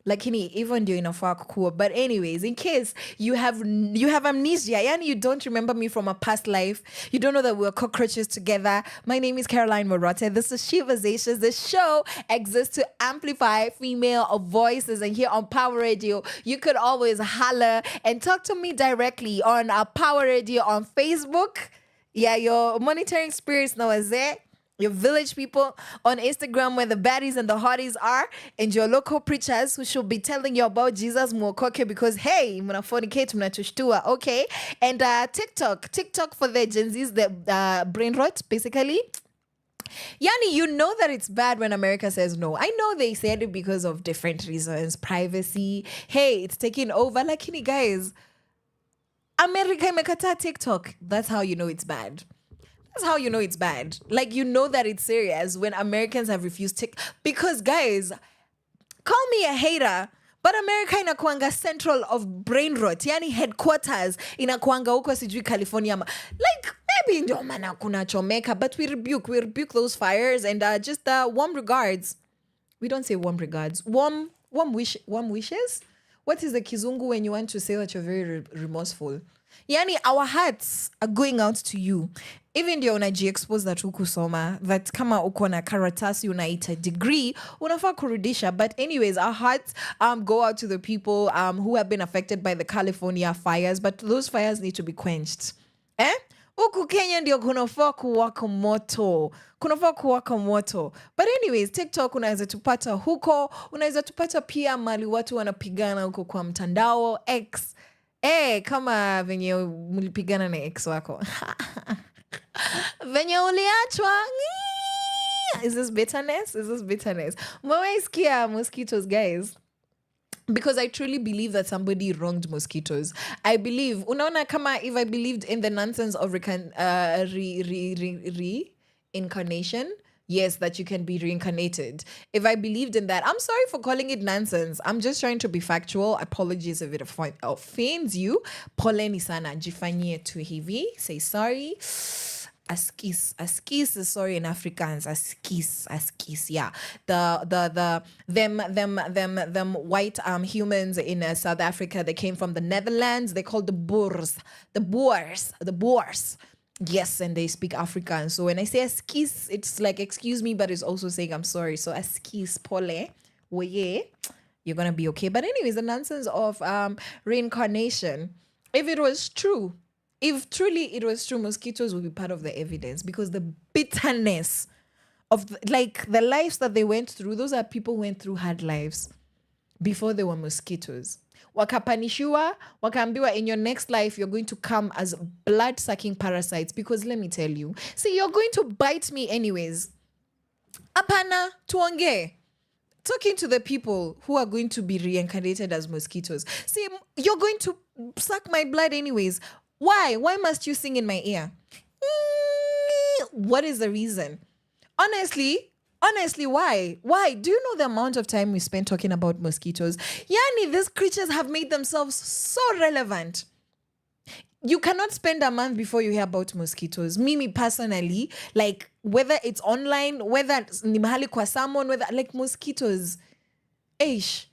Lakini even ndio inafaa kukua. But anyways, in case you have amnesia, yani you don't remember me from a past life, you don't know that we were cockroaches together. My name is Caroline Murote. This is Sheversations. This show exists to amplify female voices, and here on Power Radio, you could always holler and talk to me directly on Power Radio on Facebook. Yeah, your monitoring spirits know is there. Your village people on Instagram, where the baddies and the hotties are, and your local preachers who should be telling you about Jesus Mwokoke because, hey, muna fornicate, muna tushtua, okay? And TikTok for the Gen Zs, the brain rot, basically. Yani, you know that it's bad when America says no. I know they said it because of different reasons, privacy. Hey, it's taking over. Lakini guys, America imekata TikTok. That's how you know it's bad. That's how you know it's bad. Like, you know that it's serious when Americans have refused because, guys, call me a hater, but America inakuanga central of brain rot. Yani headquarters inakuanga huko sijui California. Like, maybe ndio maana kuna chomeka, but we rebuke those fires, and just warm regards. We don't say warm regards. Warm wishes? What is the kizungu when you want to say that you're very remorseful? Yani, our hearts are going out to you. Even ndio unajiexpose that hukusoma, that kama uko na karatasi unaita degree, unafaa kurudisha. But anyways, our hearts go out to the people who have been affected by the California fires, but those fires need to be quenched. Huku Kenya ndio kunafaa kuwaka moto. Kunafaa kuwaka moto. But anyways, TikTok unaweza tupata huko, unaweza tupata pia mali watu wanapigana huko kwa mtandao X. Kama venye mulipigana na ex wako. Venye uliachwa. Is this bitterness? Is this bitterness? Mwaisikia mosquitoes, guys. Because I truly believe that somebody wronged mosquitoes. I believe, unaona kama if I believed in the nonsense of reincarnation, yes, that you can be reincarnated. If I believed in that, I'm sorry for calling it nonsense. I'm just trying to be factual. Apologies if it offends you. Poleni sana. Jifanyie tu hivi. Say sorry. Askis is sorry in Afrikaans. Askis. Yeah. Them white humans in South Africa, they came from the Netherlands. They called the Boers. The Boers. Yes, and they speak Afrikaans. So when I say askis, it's like excuse me, but it's also saying I'm sorry. So askis pole, woye, you're gonna be okay. But anyways, the nonsense of reincarnation, if it was true, if truly it was true, mosquitoes would be part of the evidence, because the bitterness of the lives that they went through, those are people who went through hard lives before they were mosquitoes. Wakapanishiwa, wakaambiwa in your next life you're going to come as blood-sucking parasites, because let me tell you, see, you're going to bite me anyways. Apana tuonge. Talking to the people who are going to be reincarnated as mosquitoes. See, you're going to suck my blood anyways. Why? Why must you sing in my ear? What is the reason? Honestly, why? Why? Do you know the amount of time we spend talking about mosquitoes? Yani, these creatures have made themselves so relevant. You cannot spend a month before you hear about mosquitoes. Me personally, like whether it's online, whether ni mahali kwa salmon, whether like mosquitoes. Eish.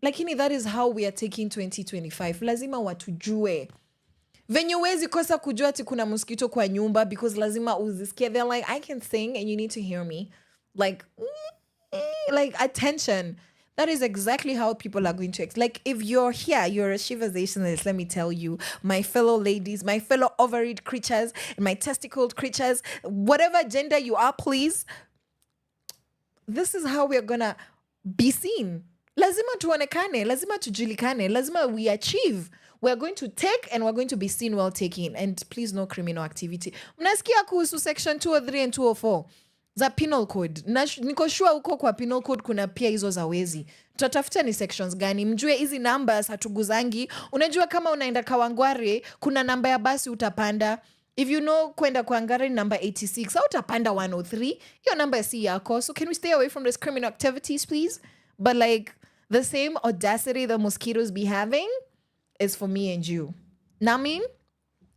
Lakini that is how we are taking 2025. Lazima watujue. Venye wezi kosa kujua ati kuna mosquito kwa nyumba, because lazima uzisikie. They're like, I can sing and you need to hear me. Like attention. That is exactly how people are going to like, if you're here, you're a Sheversationist, let me tell you, my fellow ladies, my fellow ovaried creatures, my testicled creatures, whatever gender you are, please, this is how we're gonna be seen. Lazima tuonekane, lazima tujulikane, lazima we achieve. We're going to take and we're going to be seen while taking. And please, no criminal activity. Mnasikia kuhusu section 203 and 204 za penal code. Niko sure huko kwa penal code kuna pia hizo za wezi. Tutatafuta ni sections gani. Mjue hizi numbers hatuguzangi. Unajua kama unaenda Kawangware, kuna namba ya basi utapanda. If you know kwenda Kawangware number 86, au utapanda 103. Your number si yako. So can we stay away from these criminal activities, please? But like, the same audacity the mosquitoes be having is for me and you. Namin,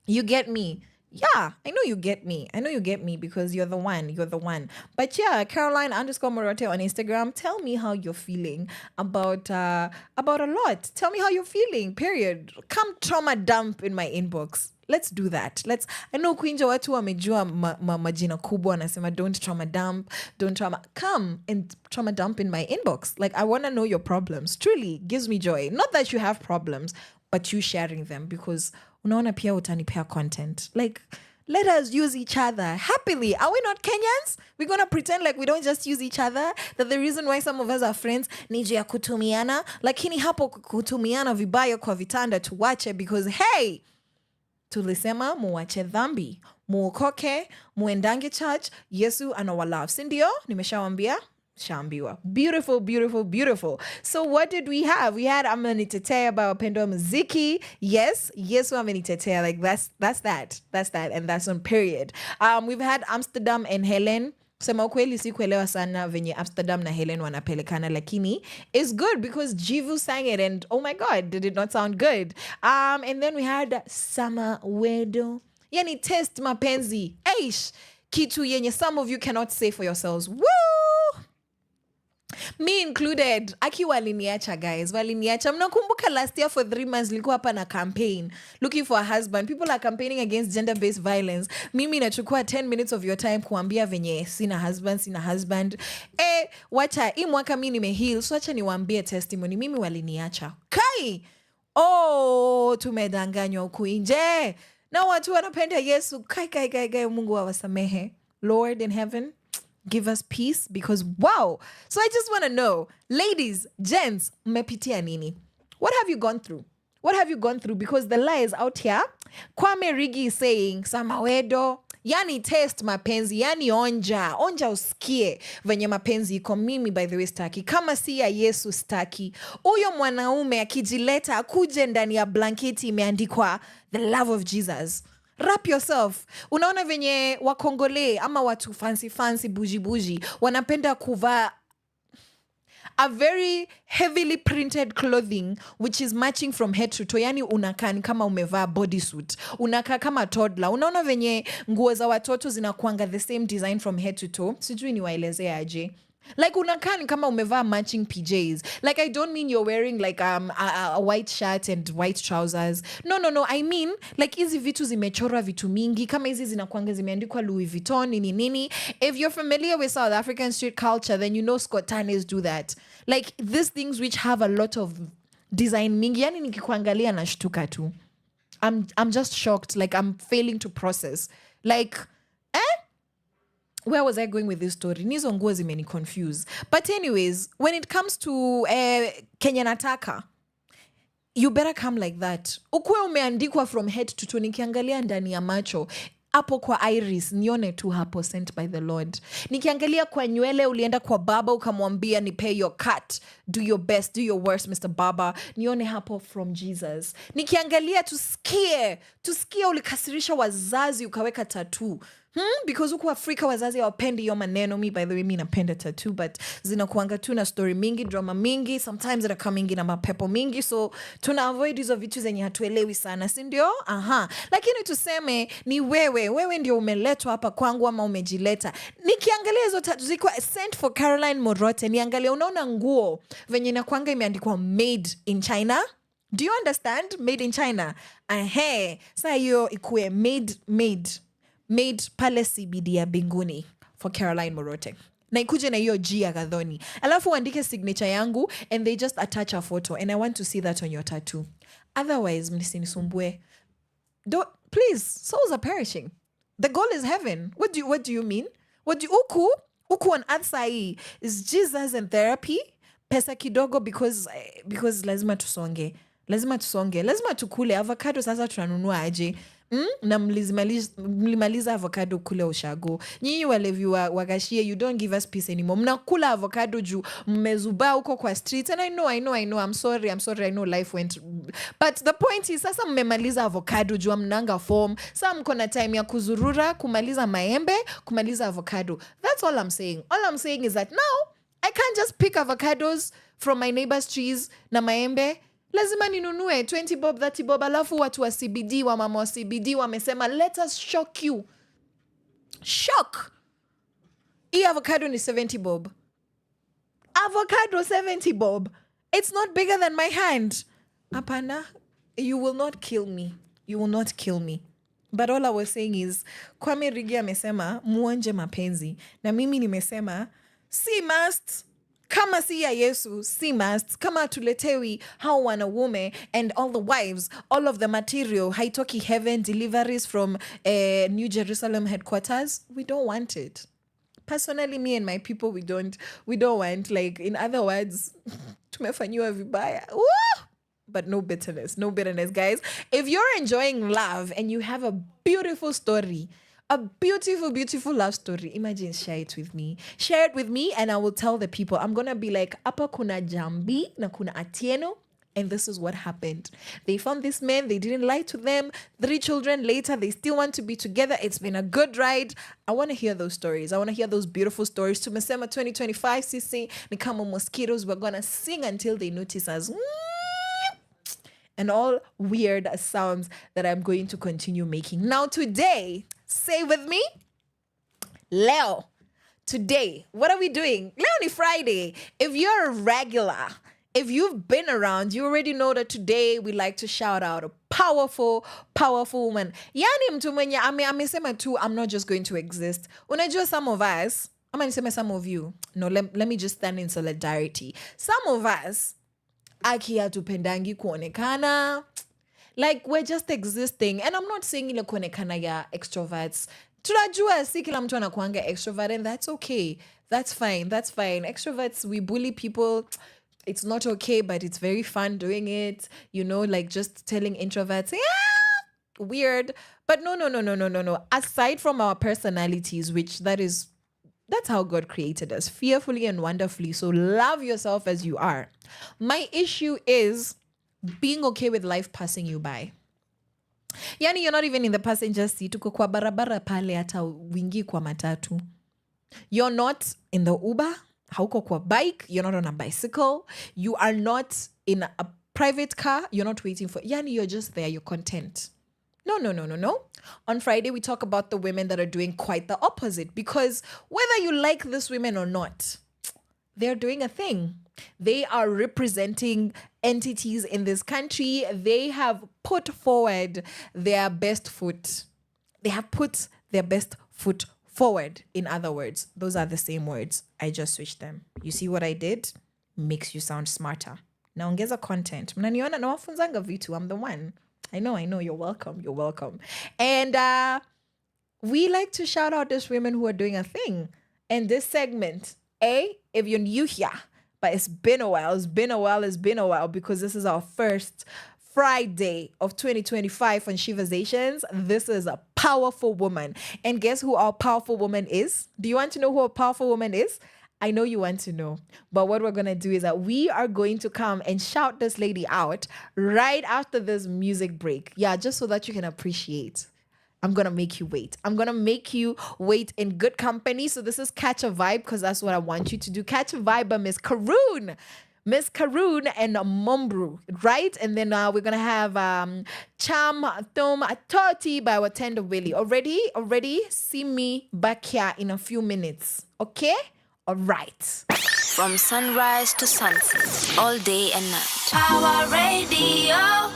you get me. Yeah, I know you get me. I know you get me because you're the one. You're the one. But yeah, Caroline_Murote on Instagram. Tell me how you're feeling about a lot. Tell me how you're feeling. Period. Come trauma dump in my inbox. Let's do that. I know kuinja watu wamejua majina kubwa wanasema don't trauma dump, come and trauma dump in my inbox. Like, I want to know your problems. Truly gives me joy. Not that you have problems, but you sharing them, because unaona pia utanipea content. Like, let us use each other happily. Are we not Kenyans? We're going to pretend like we don't just use each other, that the reason why some of us are friends ni juu ya kutumiana. Lakini hapo kutumiana vibaya kwa vitanda tuwache, because hey, tulisema muwache dhambi, muokoke, muendange church, Yesu anawalove. Sindio? Nimeshawambia? Shambiwa. Beautiful, beautiful, beautiful. So what did we have? We had Amenitetea by Wapendwa Muziki. Yes, Yesu Amenitetea. Like that's that. And that's on period. We've had Amsterdam and Helen. Sema ukweli sikuelewa sana venye Amsterdam na Helen wanapelekana, lakini it's good because Jivu sang it and oh my God, did it not sound good? And then we had Sama Wedo. Yani test mapenzi. Eish. Kitu yenye some of you cannot say for yourselves. Woo! Me included. Aki waliniacha, guys. Waliniacha. Mnakumbuka last year for 3 months nilikuwa hapa na campaign looking for a husband. People are campaigning against gender-based violence. Mimi nachukua 10 minutes of your time kuambia venye sina husband. Wacha hii mwaka mimi nimeheal. So wacha niwaambie testimony. Mimi waliniacha. Kai! Oh, tumedanganywa huku nje. Na watu wanapenda Yesu. Kai, Mungu awasamehe. Lord in heaven, give us peace because wow. So I just want to know, ladies, gents, mmepitia nini? What have you gone through? What have you gone through? Because the lie is out here. Kwame Rigi is saying, Samawedo, yani taste mapenzi, yani onja usikie venye mapenzi iko. Mimi by the way staki. Kama si ya Yesu staki. Uyo mwanaume akijileta akuje ndani ya blanketi imeandikwa the love of Jesus. Wrap yourself. Unaona venye wakongole ama watu fancy buji wanapenda kuvaa a very heavily printed clothing which is matching from head to toe. Yani unakaa ni kama umevaa bodysuit. Unakaa kama toddler. Unaona venye nguo za watoto zinakuanga the same design from head to toe. Sijui niwaelezee aje. Like unakaa ni kama umevaa matching PJs. Like I don't mean you're wearing like a white shirt and white trousers. No. I mean like hizi vitu zimechorwa vitu mingi. Kama hizi zinakuanga zimeandikwa Louis Vuitton nini. If you're familiar with South African street culture, then you know Scotanes do that. Like these things which have a lot of design mingi. Yani nikikuangalia nashtuka tu. I'm just shocked. Like I'm failing to process. Like where was I going with this story? Nizo nguo zimeni confuse. But anyways, when it comes to Kenya Nataka, you better come like that. Ukwe umeandikwa from head to toe. Nikiangalia ndani ya macho hapo kwa iris nione tu hapo sent by the Lord. Nikiangalia kwa nywele ulienda kwa baba ukamwambia ni pay your cut, do your best, do your worst Mr. Baba, nione hapo from Jesus. Nikiangalia tusikie ulikasirisha wazazi ukaweka tattoo. Because huku Afrika wazazi hawapendi hiyo maneno. Me by the way, mi napenda tattoo, but zinakuanga tu na story mingi, drama mingi, sometimes zinakaa mingi na mapepo mingi, so tuna avoid hizo vitu zenye hatuelewi sana, si ndio? Lakini tuseme ni wewe ndio umeletwa hapa kwangu ama umejileta. Nikiangalia hizo tattoo ziko sent for Caroline Murote, niangalia unaona nguo venye inakuanga imeandikwa made in China. Do you understand? Made in China. Sasa hiyo ikuwe made pale CBD ya Binguni for Caroline Murote. Na ikuje na hiyo G ya Gathoni. Alafu uandike signature yangu and they just attach a photo and I want to see that on your tattoo. Otherwise, mnisinisumbue. Please, souls are perishing. The goal is heaven. What do you mean? Uku on earth sahi is Jesus and therapy. Pesa kidogo because lazima tusonge. Lazima tukule avocado sasa tunanunua aje. Na mlimaliza avocado kule ushago. Nyinyi walevi wagashie, you don't give us peace anymore. Mnakula avocado juu mmezubaa huko kwa streets. And I know. I'm sorry. I know life went. But the point is sasa mmemaliza avocado juu mnanga form. Sasa mko na time ya kuzurura, kumaliza maembe, kumaliza avocado. That's all I'm saying. All I'm saying is that now I can't just pick avocados from my neighbor's trees na maembe. Lazima ninunue 20 bob, 30 bob. Alafu watu wa CBD, wa mama wa CBD wamesema let us shock you. Shock. Hii avocado ni 70 bob. Avocado 70 bob. It's not bigger than my hand. Apana, you will not kill me. But all I was saying is Kwame Rigi amesema muonje mapenzi. Na mimi nimesema si must. Kama si ya Yesu, si must. Kama tuletewi how wanaume and all the wives, all of the material, haitoki heaven, deliveries from New Jerusalem headquarters, we don't want it. Personally, me and my people, we don't want, like, in other words, tumefanyiwa vibaya. Woo! But no bitterness, guys. If you're enjoying love and you have a beautiful story, a beautiful, beautiful love story, imagine, share it with me and I will tell the people. I'm gonna be like, apa kuna Jambi na kuna Atieno, and this is what happened. They found this man, they didn't lie to them. 3 children later, they still want to be together. It's been a good ride. I want to hear those stories. I want to hear those beautiful stories. Tumesema 2025 sisi ni kama mosquitoes. We're gonna sing until they notice us. And all weird sounds that I'm going to continue making. Now today, say with me, Leo, today, what are we doing? Leonie Friday. If you're a regular, if you've been around, you already know that today we like to shout out a powerful, powerful woman. Yani mtu mwenye amesema tu, I'm not just going to exist. Unajua some of us, ama niseme some of you. No, let me just stand in solidarity. Some of us, aki hatupendangi kuonekana. Like, we're just existing. And I'm not saying ile kuonekana ya extroverts. Tunajua si kila mtu anakuanga extrovert, and that's okay. That's fine. That's fine. Extroverts, we bully people. It's not okay, but it's very fun doing it. You know, like just telling introverts, yeah, weird. But no. Aside from our personalities, which that's how God created us, fearfully and wonderfully. So love yourself as you are. My issue is being okay with life passing you by. Yani, you're not even in the passenger seat. Uko kwa barabara pale hata wingi kwa matatu. You're not in the Uber. Hauko kwa bike. You're not on a bicycle. You are not in a private car. You're not waiting for... Yani, you're just there. You're content. No. On Friday, we talk about the women that are doing quite the opposite. Because whether you like these women or not, they're doing a thing. They are representing entities in this country. They have put forward their best foot. They have put their best foot forward. In other words, those are the same words. I just switched them. You see what I did? Makes you sound smarter. Naongeza content. Mnaniona nawafunzanga vitu. I'm the one. I know. You're welcome. And we like to shout out these women who are doing a thing. And this segment, if you're new here, but it's been a while because this is our first Friday of 2025 on Sheversations. This is a powerful woman. And guess who our powerful woman is? Do you want to know who a powerful woman is? I know you want to know. But what we're going to do is that we are going to come and shout this lady out right after this music break. Yeah, just so that you can appreciate. I'm going to make you wait. I'm going to make you wait in good company. So this is Catch a Vibe, because that's what I want you to do. Catch a Vibe by Miss Karoon and Mumbru, right? And then we're going to have Cham Thom Toti by Watenda Willie. Already? See me back here in a few minutes. Okay? All right. From sunrise to sunset, all day and night. Our radio.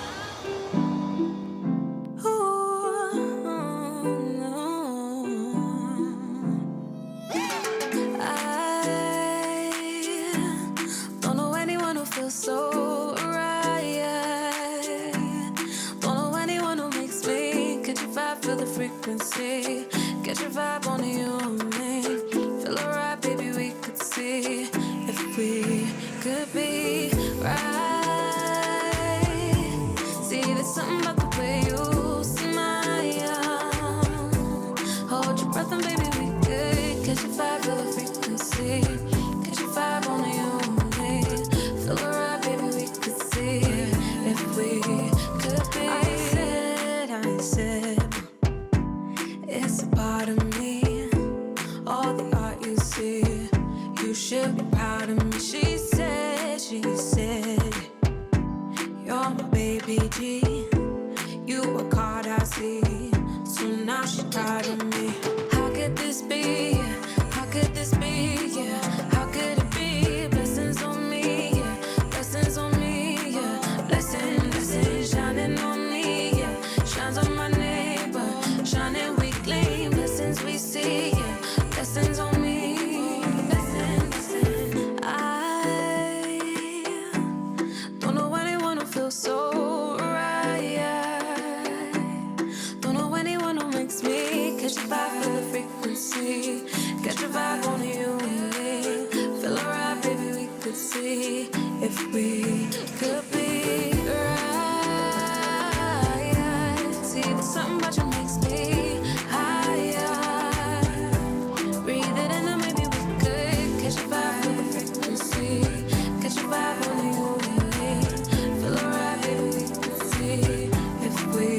So right, don't know anyone who makes me catch your vibe, feel the frequency, get your vibe on you and me, feel alright, baby. We could see if we could be right. See, there's something about the way you smile. Hold your breath and baby, we could catch your vibe, feel the frequency, catch your vibe on you and me, feel alright. If we could be, I said, it's a part of me. All the art you see, you should be proud of me. She said, you're my baby G. You work hard, I see. So now she's proud of me. How could this be? How could this be? Yeah. How could it be? Blessings on me, yeah. Blessings on me, yeah. Blessings shining on me, yeah. Shines on my neighbor, shining weekly. Blessings we see, yeah. Blessings on me, blessings. I don't know anyone who feels so right. Don't know anyone who makes me catch a vibe for the frequency, catch a vibe on you and me. Feel alright, baby. We could see if we could be right. See, there's something about you makes me higher. Breathe it in and maybe we could catch a vibe for the frequency, catch a vibe on you and me. Feel alright, baby. We could see if we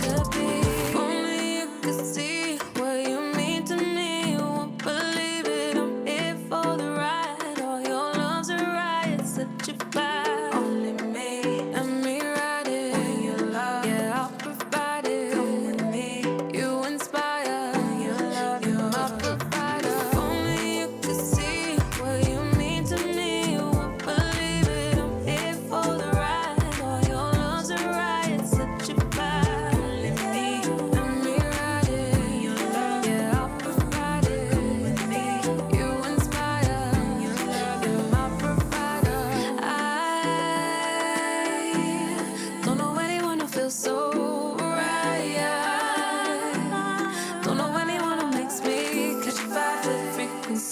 could be. If only you could see what you mean to me. You won't believe it. I'm here for the ride. All your love's a riot, such a vibe.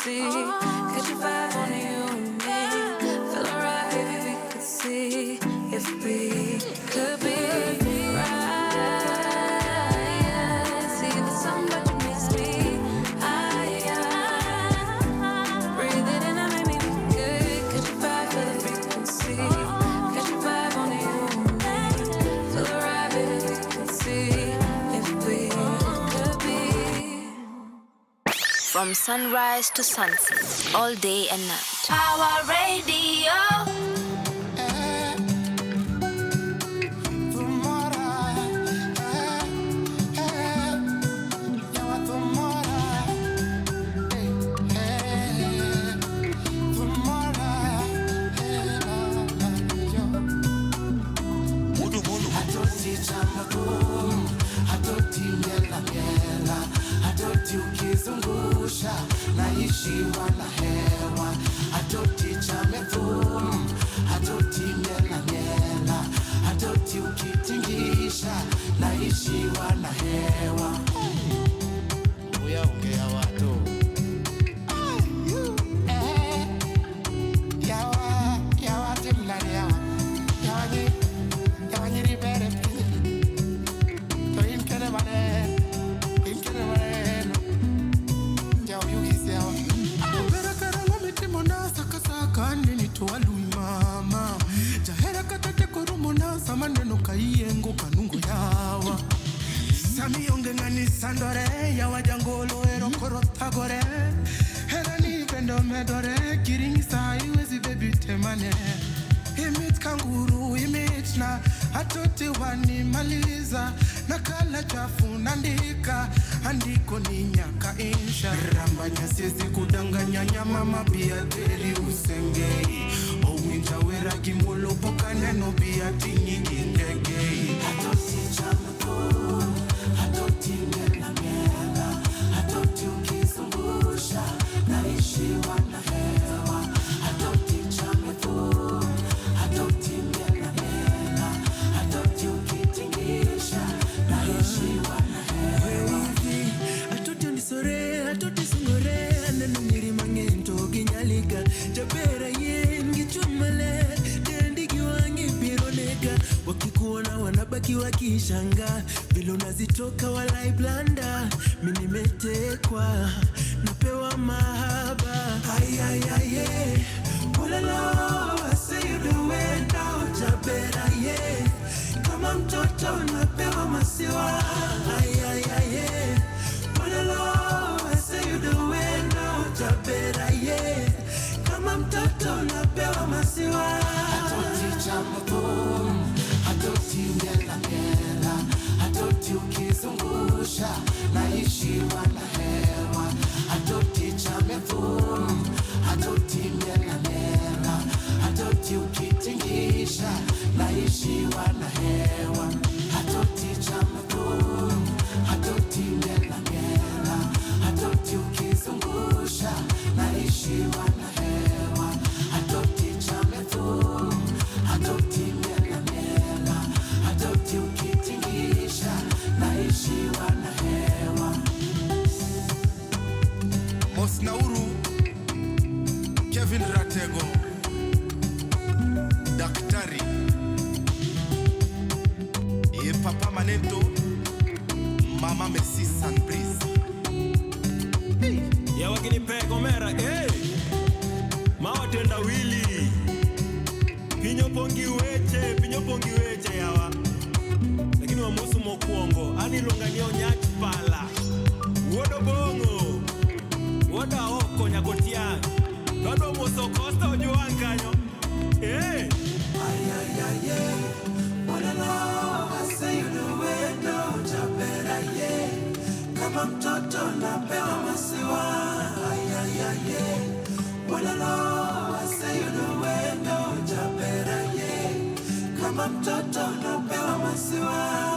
frequency. Catch a vibe on you and me. Feel alright, baby, we could see if we could be right. See the sun, but you miss me. Breathe it in and make me feel good. Catch a vibe for the frequency. Catch a vibe on you and me. Feel alright, baby, we could see if we could be. From sunrise to sunset, all day and night. Our radio. Naishi wala hewa atoti chamefum atoti mela mela atoti ukitingisha naishi wala hewa uya ongea watu yawa timlani yawa nyiri bere to inkele mane kanini tuwalui mama jahera katate korumona samaneno kaiyengo kanungo yawa sami ongengani sandore yawa jangolo ero korotagore herani bendo medore kiring saiwezi baby temane imit kanguru imit na atoti wani maliza nakala chafu nandika andiko ni nyaka insha rambanya siezi kudanganya nyama mabia teri usengei owinja wera kimolo poka neno bia tinyingi ndegei atoti chamuko atoti mela mela atoti ukizungusha naishi wana hewa atoti chamuko atoti mela mela atoti ukitingisha naishi wana hewa atoti unisore atoti sungore neno nyiri mangento ginyalika jabera yen gichumale tendigi wangi pironeka wakikuona wanabaki wakishanga vile unazitoka walai blanda mimi nimetekwa napewa mahaba ayayaye ulalo I say you do it now jabera ye kama mtoto napewa masiwa ayayaye ulalo I say you do it now jabera ye kama mtoto napewa masiwa atoti chamboom atoti mela mela atoti ukizungusha naishi wana hewa atoti chamboom atoti mela mela atoti ukitingisha naishi wana hewa atoti chamboom atoti mela mela atoti ukizungusha naishi wana hewa atoti chamboom atoti mela mela atoti ukitingisha naishi wana hewa Osnauru Kevin Ratego Daktari Ye Papa Manento Mama Messi Sunbreeze hey. Ya wakini pego mera hey. Mawatenda wili Pinyo pongi weche yawa Lakini wa musu mokuongo Ani longanio nyachi pala Wodo bongo Woda oko nyakotian Kado muso kosta ujuan kanyo hey. Ayayaye Walalo I say you do it no jabera ye Kama mtoto napewa masiwa Ayayaye Walalo I say you do it no jabera ye Kama mtoto napewa masiwa.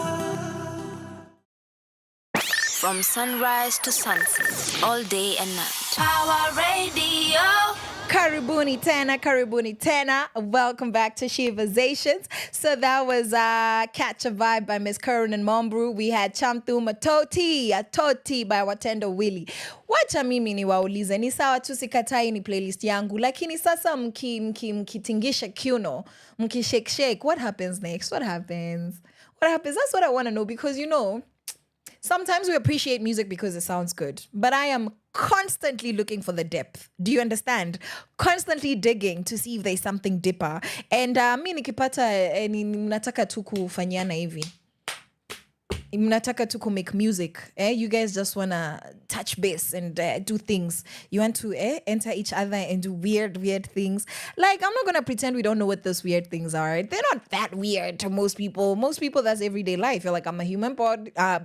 From sunrise to sunset, all day and night. Our radio. Karibuni tena. Welcome back to Sheversations. So that was Catch a Vibe by Miss Curran and Mombru. We had Chamtu Atoti by Watendo Willy. Wacha mimi niwaulize, ni sawa tu sikatai ni playlist yangu, lakini sasa mkitingisha kiuno, mkishake, what happens next? What happens? That's what I want to know, because sometimes we appreciate music because it sounds good, but I am constantly looking for the depth. Do you understand? Constantly digging to see if there's something deeper. And mi nikipata mnataka tu kufanyana hivi. Mnataka tu make music. You guys just want to touch base and do things. You want to enter each other and do weird things. Like, I'm not going to pretend we don't know what those weird things are. They're not that weird to most people. Most people, that's everyday life. You're like, I'm a human body. I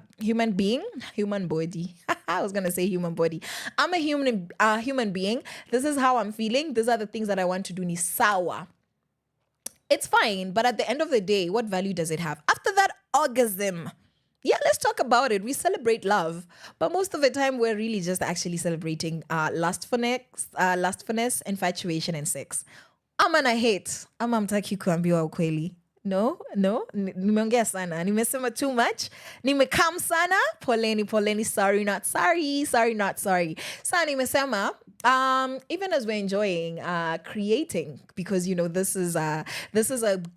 was going to say human body. I'm a human being. This is how I'm feeling. These are the things that I want to do. Ni sawa. It's fine. But at the end of the day, what value does it have? After that orgasm, yeah, let's talk about it. We celebrate love, but most of the time we're really just actually celebrating lustfulness, infatuation, and sex. Ama hate. Ama mtaki kuambiwa ukweli. No, nimeongea sana. Nimesema too much. Nimekam sana. Poleni. Sorry, not sorry. Sa nimesema, even as we're enjoying creating, because this is a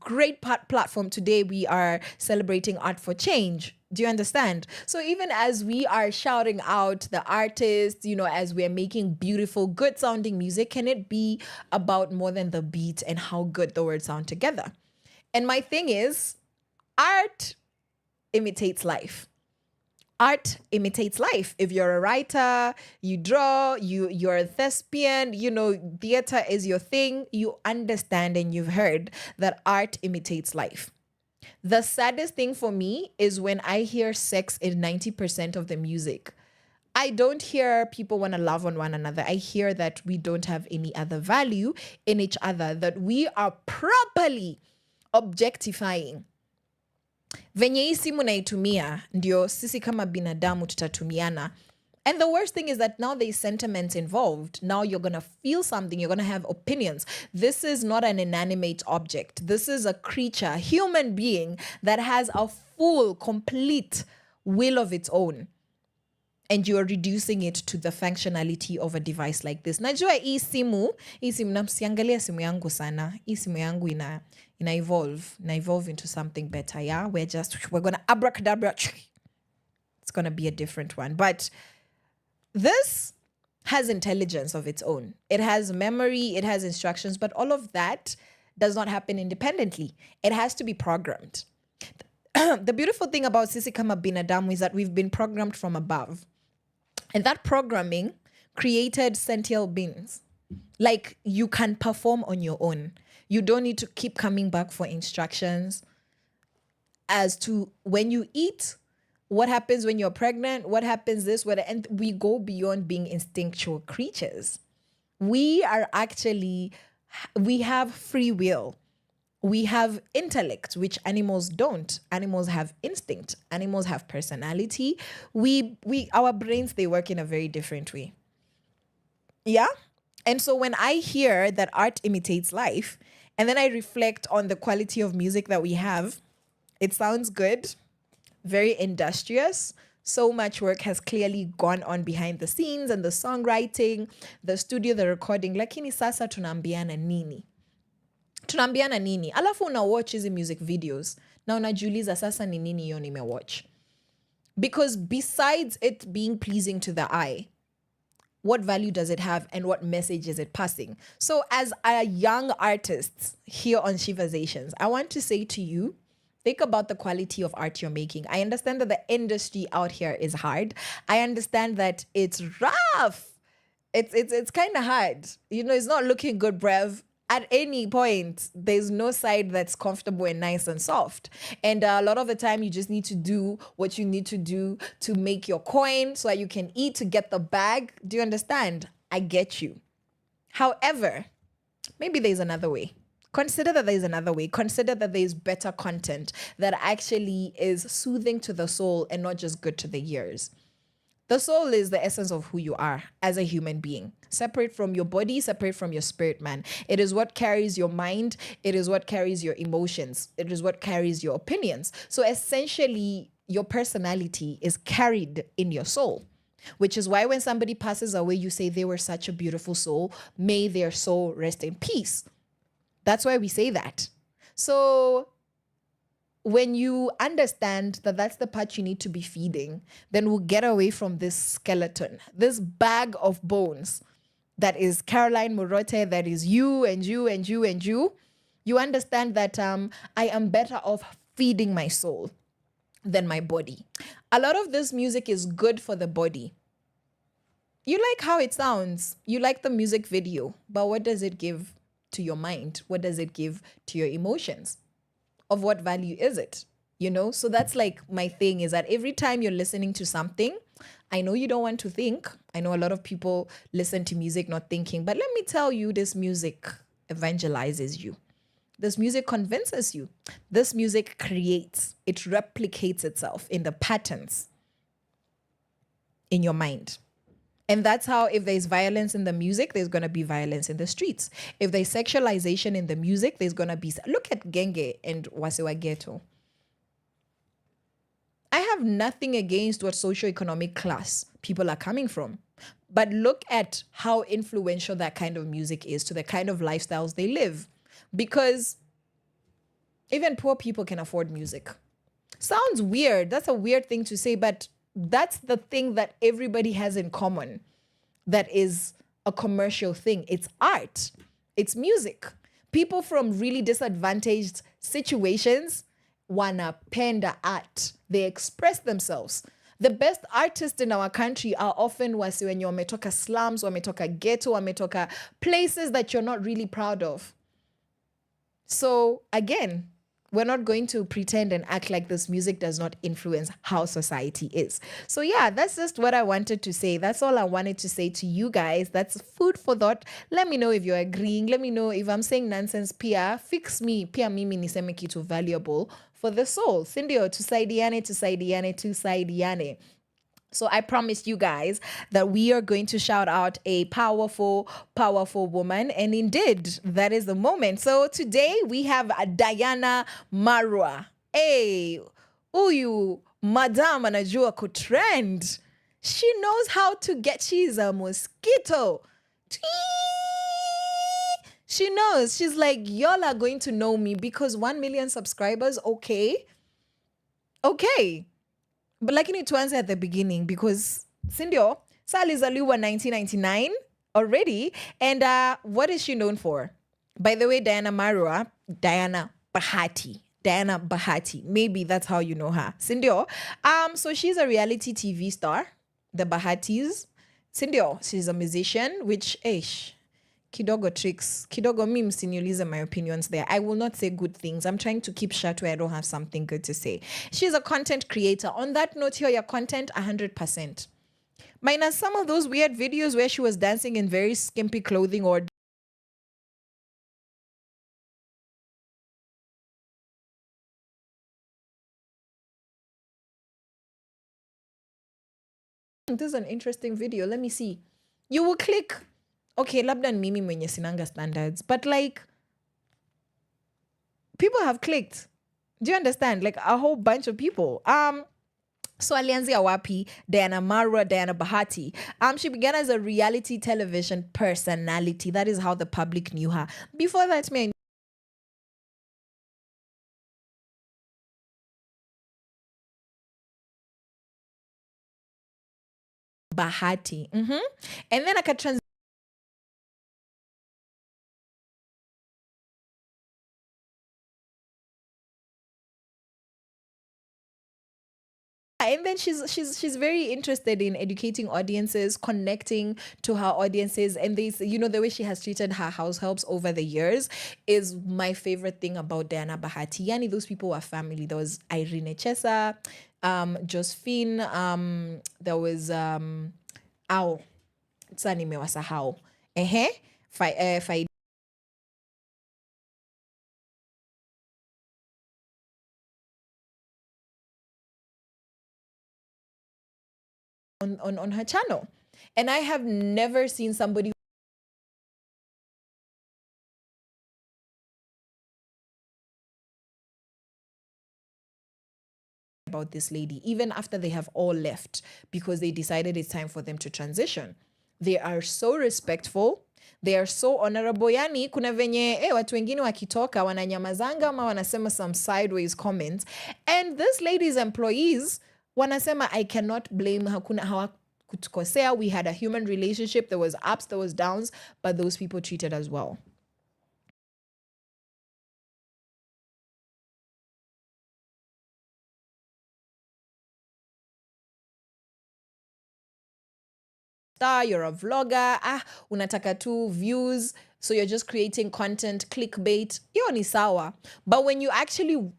great platform. Today we are celebrating art for change. Do you understand? So even as we are shouting out the artists, as we're making beautiful, good sounding music, can it be about more than the beat and how good the words sound together? And my thing is, art imitates life. Art imitates life. If you're a writer, you draw, you're a thespian, theater is your thing, you understand and you've heard that art imitates life. The saddest thing for me is when I hear sex in 90% of the music. I don't hear people want to love on one another. I hear that we don't have any other value in each other, that we are properly objectifying. Venye hii simu naitumia, ndio sisi kama binadamu tutatumiana. And the worst thing is that now there's sentiments involved. Now you're going to feel something. You're going to have opinions. This is not an inanimate object. This is a creature, human being that has a full, complete will of its own. And you're reducing it to the functionality of a device like this. Najua hii simu namsiangalia simu yangu sana. Hii simu yangu ina evolve into something better. Yeah, we're going to abracadabra. It's going to be a different one. But this has intelligence of its own. It has memory, it has instructions, but all of that does not happen independently. It has to be programmed. The beautiful thing about Sisi Kama Binadamu is that we've been programmed from above. And that programming created sentient beings. Like, you can perform on your own. You don't need to keep coming back for instructions as to when you eat, what happens when you're pregnant, what happens and we go beyond being instinctual creatures. We have free will. We have intellect, which animals don't. Animals have instinct. Animals have personality. Our brains, they work in a very different way. Yeah? And so when I hear that art imitates life, and then I reflect on the quality of music that we have, it sounds good, very industrious. So much work has clearly gone on behind the scenes, and the songwriting, the studio, the recording. Lakini sasa tunaambiana nini? Alafu una watch hizi music videos na unajiuliza sasa ni nini hiyo nimewatch. Because besides it being pleasing to the eye, what value does it have and what message is it passing? So as a young artist here on Sheversations, I want to say to you, think about the quality of art you're making. I understand that the industry out here is hard. I understand that it's rough. It's kind of hard. It's not looking good, bruv. At any point, there's no side that's comfortable and nice and soft. And a lot of the time, you just need to do what you need to do to make your coin so that you can eat, to get the bag. Do you understand? I get you. However, maybe there's another way. Consider that there's another way. Consider that there's better content that actually is soothing to the soul and not just good to the ears. The soul is the essence of who you are as a human being, separate from your body, separate from your spirit, man. It is what carries your mind. It is what carries your emotions. It is what carries your opinions. So essentially, your personality is carried in your soul, which is why when somebody passes away, you say they were such a beautiful soul. May their soul rest in peace. That's why we say that. So when you understand that that's the part you need to be feeding, then we'll get away from this skeleton, this bag of bones that is Caroline Murote, that is you and you and you and you. You understand that I am better off feeding my soul than my body. A lot of this music is good for the body. You like how it sounds. You like the music video, but what does it give to your mind? What does it give to your emotions? Of what value is it? You know, so that's like my thing is that every time you're listening to something, I know you don't want to think. I know a lot of people listen to music not thinking, but let me tell you, this music evangelizes you. This music convinces you. This music creates, it replicates itself in the patterns in your mind. And that's how, if there's violence in the music, there's going to be violence in the streets. If there's sexualization in the music, there's going to be... Look at Genge and Wasewa Ghetto. I have nothing against what socioeconomic class people are coming from. But look at how influential that kind of music is to the kind of lifestyles they live. Because even poor people can afford music. Sounds weird. That's a weird thing to say, but that's the thing that everybody has in common. That is a commercial thing. It's art. It's music. People from really disadvantaged situations wanapenda art. They express themselves. The best artists in our country are often wasi wenye wametoka slums, wametoka ghetto, wametoka places that you're not really proud of. So again, we're not going to pretend and act like this music does not influence how society is. So yeah, that's just what I wanted to say. That's all I wanted to say to you guys. That's food for thought. Let me know if you're agreeing. Let me know if I'm saying nonsense. Pia, fix me. Pia mimi niseme kitu valuable for the soul. Sindio, tusaidiane, tusaidiane, tusaidiane. So I promised you guys that we are going to shout out a powerful, powerful woman. And indeed, that is the moment. So today we have Diana Marwa. Hey, uyu madam anajua kutrend. She knows how to get, she's a mosquito. She knows. She's like, y'all are going to know me because 1 million subscribers, okay. Okay. But like you need to answer at the beginning because Sindio, Salizaliwa 1999 already. And what is she known for? By the way, Diana Marwa, Diana Bahati. Diana Bahati. Maybe that's how you know her. Sindio. So she's a reality TV star, the Bahatis. Sindio, she's a musician, which kidogo tricks. Kidogo mi msiniulize my opinions there. I will not say good things. I'm trying to keep shut where I don't have something good to say. She's a content creator. On that note, here, your content, 100%. Minus some of those weird videos where she was dancing in very skimpy clothing or this is an interesting video. Let me see. You will click. Okay, labda ni mimi mwenye sinanga standards. But like, people have clicked. Do you understand? Like a whole bunch of people. So alianzia wapi, Diana Marwa, Diana Bahati. She began as a reality television personality. That is how the public knew her. Before that, me, Bahati. And then I could transition. And then she's very interested in educating audiences, connecting to her audiences, and this, you know, the way she has treated her house helps over the years is my favorite thing about Diana Bahati. Yani, those people were family. There was Irene Chesa, Josephine, there was Ao, sasa nimewasahau. on her channel. And I have never seen somebody about this lady, even after they have all left, because they decided it's time for them to transition. They are so respectful. They are so honorable. Yani, kuna venye, watu wengine wakitoka, wananyamazanga ama wanasema some sideways comments. And this lady's employees, wanasema, I cannot blame, hakuna hawakutukosea. We had a human relationship. There was ups, there was downs, but those people treated as well. You're a vlogger, unataka tu views, so you're just creating content, clickbait, hiyo ni sawa. But when you actually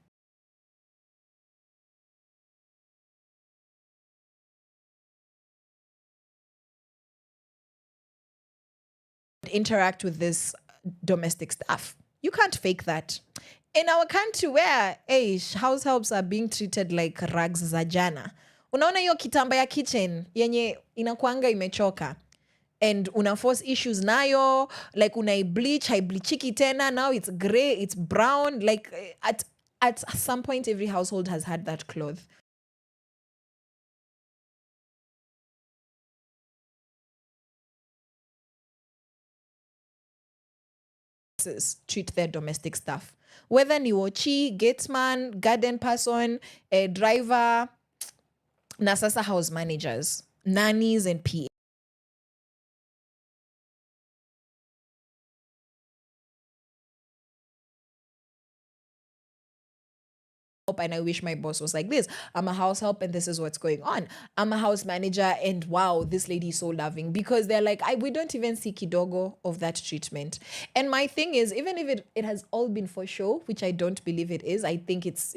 interact with this domestic staff, you can't fake that. In our country where house helps are being treated like rags za jana, unaona hiyo kitamba ya kitchen yenye inakuanga imechoka and una force issues nayo, like unai bleach, haibleachiki tena, now it's gray, it's brown, like at some point every household has had that cloth. Treat their domestic staff, whether ni wochi, gatesman, garden person, a driver, na sasa house managers, nannies and PA. And I wish my boss was like this. I'm a house help and this is what's going on. I'm a house manager and wow, this lady is so loving, because they're like, we don't even see kidogo of that treatment. And my thing is, even if it has all been for show, which I don't believe it is, I think it's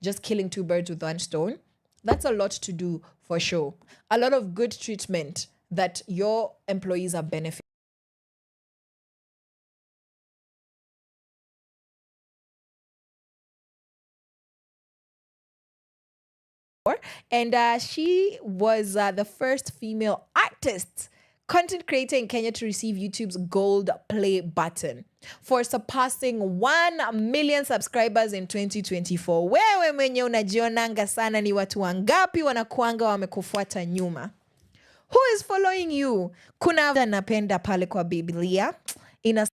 just killing two birds with one stone. That's a lot to do for show. A lot of good treatment that your employees are benefiting. And she was the first female artist, content creator in Kenya to receive YouTube's gold play button for surpassing 1 million subscribers in 2024. Wewe mwenye unajionanga sana, ni watu wangapi wanakuanga wamekufuata nyuma? Who is following you? Kuna napenda pale kwa Biblia ina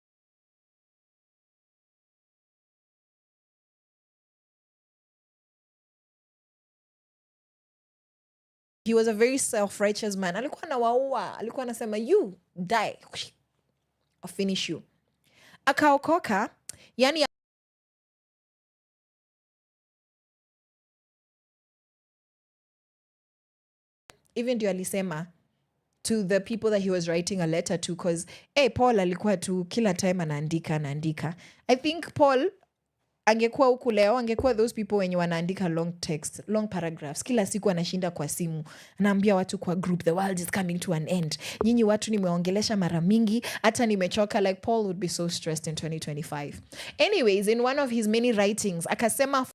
he was a very self-righteous man. Alikuwa anawaua, alikuwa anasema you die, I'll finish you. Akaokoka, yani even ndio alisema to the people that he was writing a letter to, because Paul alikuwa tu kila time anaandika. I think Paul angekuwa huku leo, angekuwa those people wenye wanaandika long text, long paragraphs, kila siku anashinda kwa simu, anaambia watu kwa group, the world is coming to an end, nyinyi watu nimeongelesha mara mingi, hata nimechoka. Like Paul would be so stressed in 2025. Anyways, in one of his many writings, akasema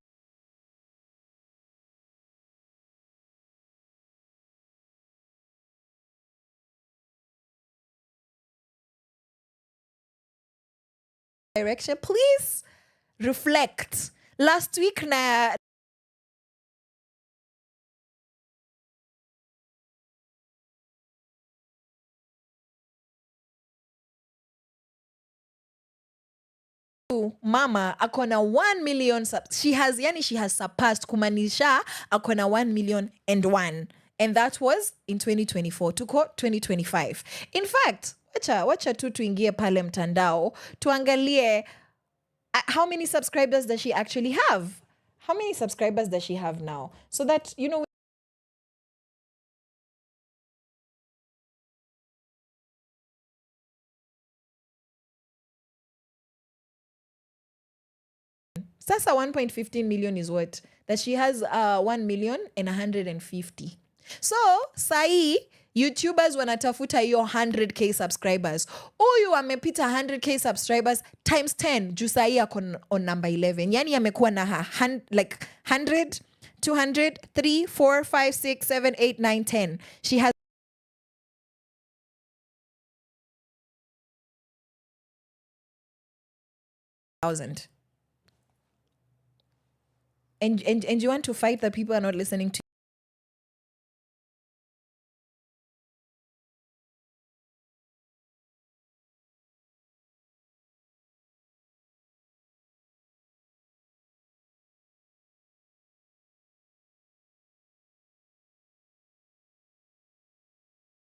direction, please reflect. Last week na mama akona 1 million she has surpassed, kumanisha akona 1,000,001, and that was in 2024 to 2025. In fact, wacha tu tuingie pale mtandao tuangalie how many subscribers does she actually have? How many subscribers does she have now? So that, Sasa 1.15 million is what? That she has 1,150,000. So, sai YouTubers wanatafuta hiyo 100k subscribers. Huyu amepita 100k subscribers times 10 juu sai ako on number 11. Yani amekuwa na like 100 200, 3, 4, 5, 6, 7, 8, 9, 10. She has thousand. And you want to fight that people are not listening to.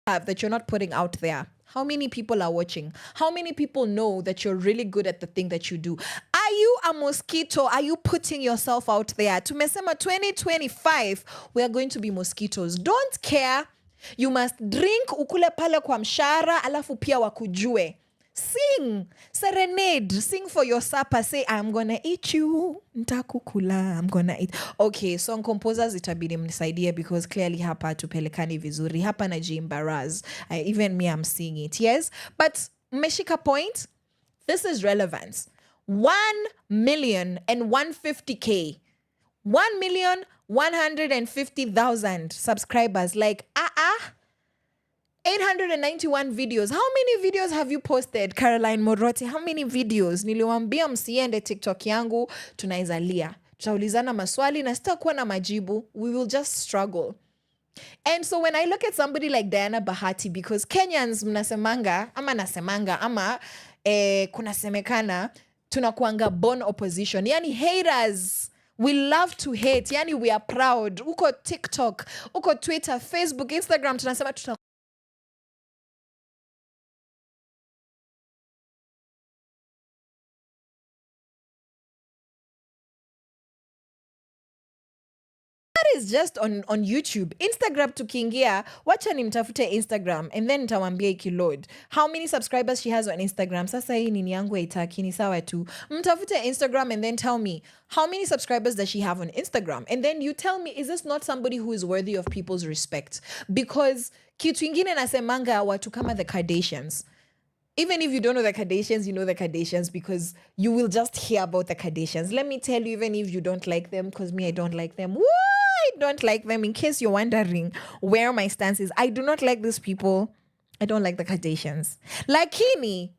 That you're not putting out there. How many people are watching? How many people know that you're really good at the thing that you do? Are you a mosquito? Are you putting yourself out there? Tumesema 2025, we are going to be mosquitoes. Don't care. You must drink ukule pale kwa mshara alafu pia wakujue. Sing, serenade, sing for your supper. Say, I'm gonna eat you. Ntakukula, I'm gonna eat. Okay, song composers itabidi mnisaidie because clearly hapa tupelekani vizuri. Hapa najiembarrass. Even me, I'm seeing it. Yes, but mmeshika point. This is relevance. 1,150,000. 1,150,000 subscribers. Like, 891 videos. How many videos have you posted, Caroline Murote? How many videos? Niliwaambia msiende TikTok yangu, tunaweza lia. Tutaulizana maswali na sitakuwa na majibu. We will just struggle. And so when I look at somebody like Diana Bahati, because Kenyans mnasemanga, ama nasemanga, ama kunasemekana, tunakuanga born opposition. Yani haters. We love to hate. Yani we are proud. Uko TikTok, uko Twitter, Facebook, Instagram, tunasema is just on YouTube. Instagram tukiingia, wacha nimtafute Instagram and then nitawambia ikiload. How many subscribers she has on Instagram? Sasa hii nini yangu haitaki ni sawa tu. Mtafute Instagram and then tell me how many subscribers does she have on Instagram? And then you tell me, is this not somebody who is worthy of people's respect? Because kitu ingine nasemanga watu kama the Kardashians. Even if you don't know the Kardashians, you know the Kardashians because you will just hear about the Kardashians. Let me tell you, even if you don't like them, because me, I don't like them. Woo! I don't like them. In case you're wondering where my stance is, I do not like these people. I don't like the Kardashians. Lakini,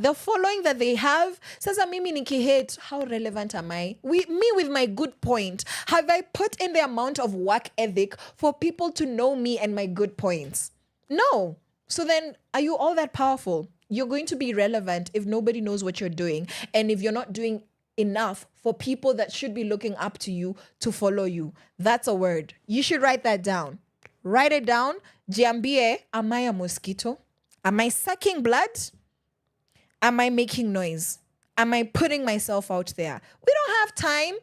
the following that they have, sasa mimi nikihate, how relevant am I? Me with my good point. Have I put in the amount of work ethic for people to know me and my good points? No. So then, are you all that powerful? You're going to be relevant if nobody knows what you're doing and if you're not doing enough for people that should be looking up to you to follow you. That's a word. You should write that down. Write it down. Jiambie, am I a mosquito? Am I sucking blood? Am I making noise? Am I putting myself out there? We don't have time.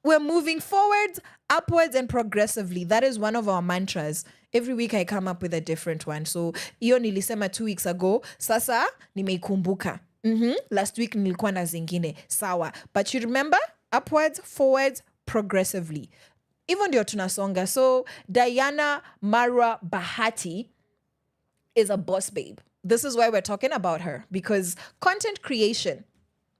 We're moving forwards, upwards, and progressively. That is one of our mantras. Every week I come up with a different one. So, iyo nilisema 2 weeks ago. Sasa, nimeikumbuka. Last week nilikuwa na zingine. Sawa. But you remember? Upwards, forwards, progressively. Even ndio tunasonga. So, Diana Mara Bahati is a boss babe. This is why we're talking about her. Because content creation,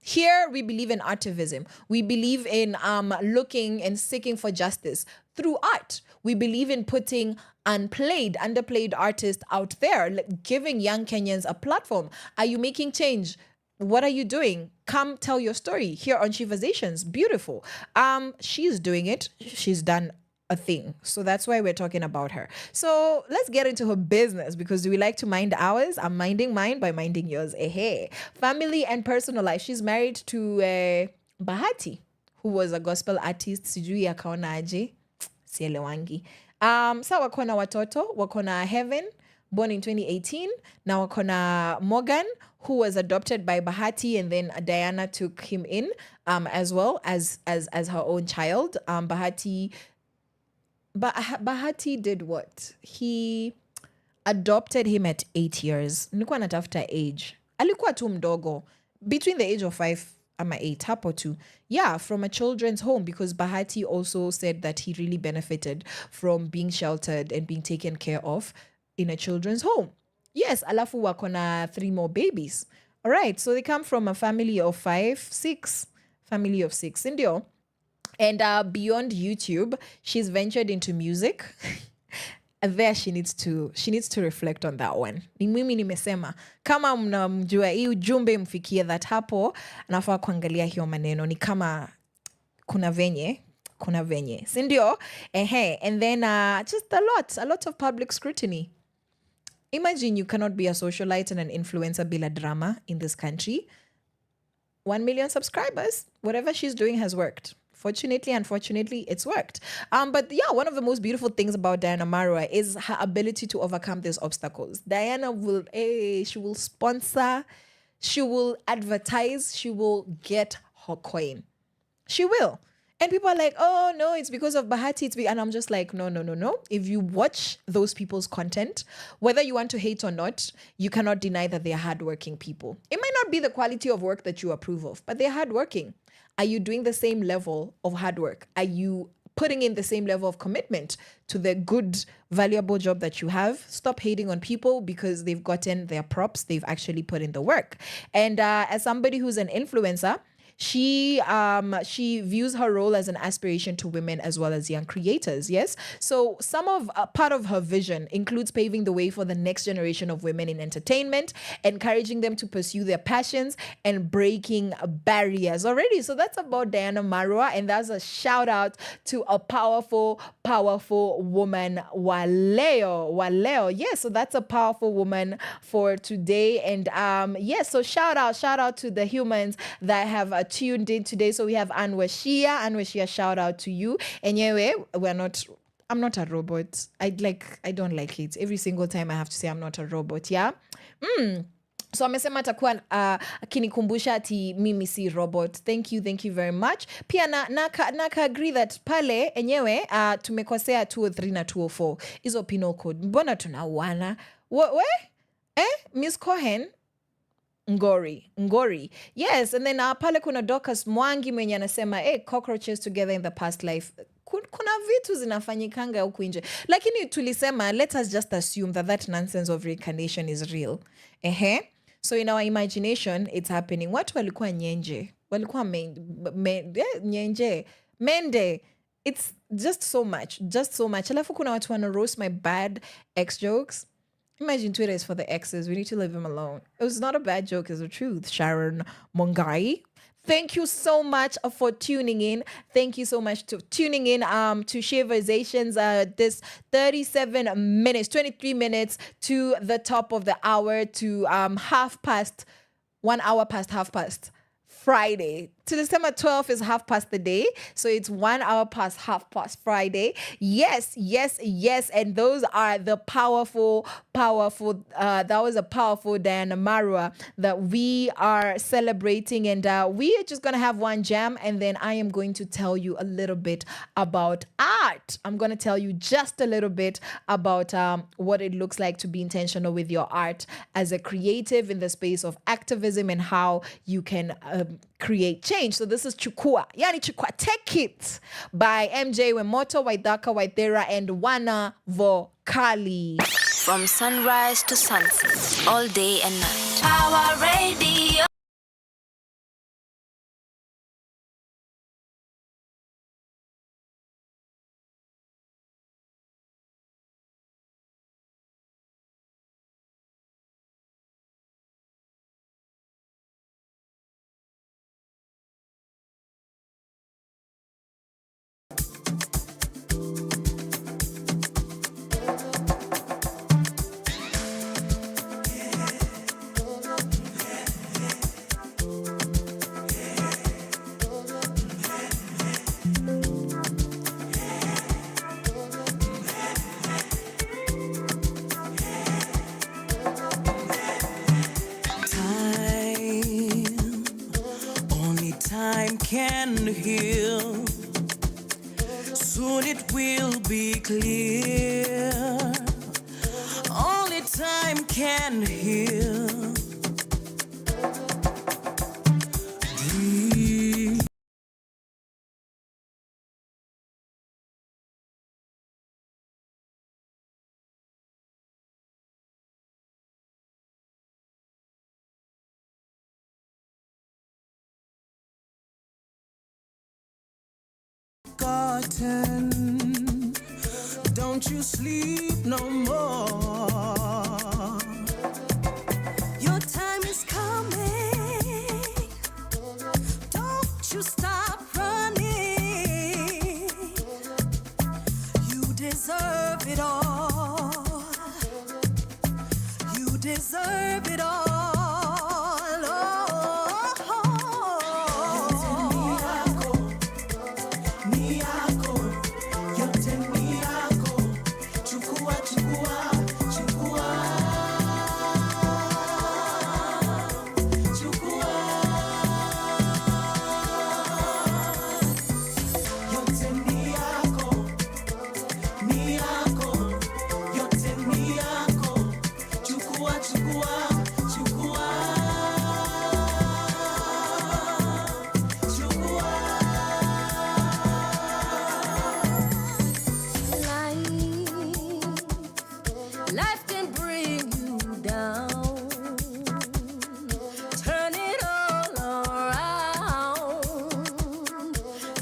here we believe in artivism. We believe in looking and seeking for justice through art. We believe in putting underplayed artists out there, giving young Kenyans a platform. Are you making change? What are you doing? Come tell your story here on Sheversations. Beautiful. She's doing it. She's done a thing. So that's why we're talking about her. So let's get into her business because we like to mind ours. I'm minding mine by minding yours. Hey. Family and personal life. She's married to Bahati, who was a gospel artist. Sijui akaona aje. Sielewangi. Sa wako na watoto. Wako na Heaven, born in 2018. Na wako na Morgan, who was adopted by Bahati, and then Diana took him in as well as her own child. Bahati did what? He adopted him at 8 years. Nilikuwa natafuta age. Alikuwa tu mdogo. Between the age of 5 and 8, hapo tu. Yeah, from a children's home, because Bahati also said that he really benefited from being sheltered and being taken care of in a children's home. Yes, alafu wako na 3 more babies. All right, so they come from a family of 6. Family of 6. Ndio. And beyond YouTube, she's ventured into music. And there she needs to reflect on that one. Ni mimi nimesema kama mnamjua hii ujumbe mfikie that hapo anafaa kuangalia hiyo maneno ni kama kuna venye si ndio? And then just a lot of public scrutiny. Imagine you cannot be a socialite and an influencer bila drama in this country. 1 million subscribers, whatever she's doing has worked. Fortunately, unfortunately, it's worked. But yeah, one of the most beautiful things about Diana Marua is her ability to overcome these obstacles. Diana will, she will sponsor, she will advertise, she will get her coin. She will. And people are like, oh, no, it's because of Bahati. And I'm just like, no. If you watch those people's content, whether you want to hate or not, you cannot deny that they're hardworking people. It might not be the quality of work that you approve of, but they're hardworking. Are you doing the same level of hard work? Are you putting in the same level of commitment to the good, valuable job that you have? Stop hating on people because they've gotten their props. They've actually put in the work. And as somebody who's an influencer, she views her role as an aspiration to women as well as young creators. Yes. So part of her vision includes paving the way for the next generation of women in entertainment, encouraging them to pursue their passions and breaking barriers already. So that's about Diana Marua. And that's a shout out to a powerful woman, Waleo. Yes. So that's a powerful woman for today. And so shout out to the humans that have tuned in today. So we have Anwashia, shout out to you. And anyway, I'm not a robot. I don't like it. Every single time I have to say I'm not a robot. Yeah. So amesema atakuwa akinikumbusha ati mimi si robot. Thank you very much. Pia naka agree that pale enyewe tumekosea 203 na 204. Hizo penal code. Mbona tunauana? Miss Cohen Ngori. Yes, and then pale kuna Dorcas Mwangi mwenye anasema cockroaches together in the past life. Kuna vitu zinafanyikanga huku nje. Lakini tulisema let us just assume that nonsense of reincarnation is real. So in our imagination it's happening. Watu walikuwa nyenje. Walikuwa nyenje. Mende. It's just so much. Alafu kuna watu wana roast my bad ex jokes. Imagine Twitter is for the exes. We need to leave him alone. It was not a bad joke. It's the truth. Sharon Mongai. Thank you so much for tuning in. Thank you so much to tuning in to Sheversations. This 23 minutes to the top of the hour to 1 hour past half past Friday. To December 12th is half past the day. So it's 1 hour past half past Friday. Yes. And those are the powerful, that was a powerful Diana Marua that we are celebrating. And we are just going to have one jam. And then I am going to tell you a little bit about art. I'm going to tell you just a little bit about what it looks like to be intentional with your art as a creative in the space of activism and how you can create change. So this is Chukua. Yani Chukua. Take It by MJ Wemoto, Waidaka Waithera, and Wana Vokali. From sunrise to sunset, all day and night. Power Radio. Can heal. Soon it will be clear. Only time can heal. forgotten. Don't you sleep no more. Your time is coming. Don't you stop running. You deserve it all. You deserve it all. Life can bring you down, turn it all around,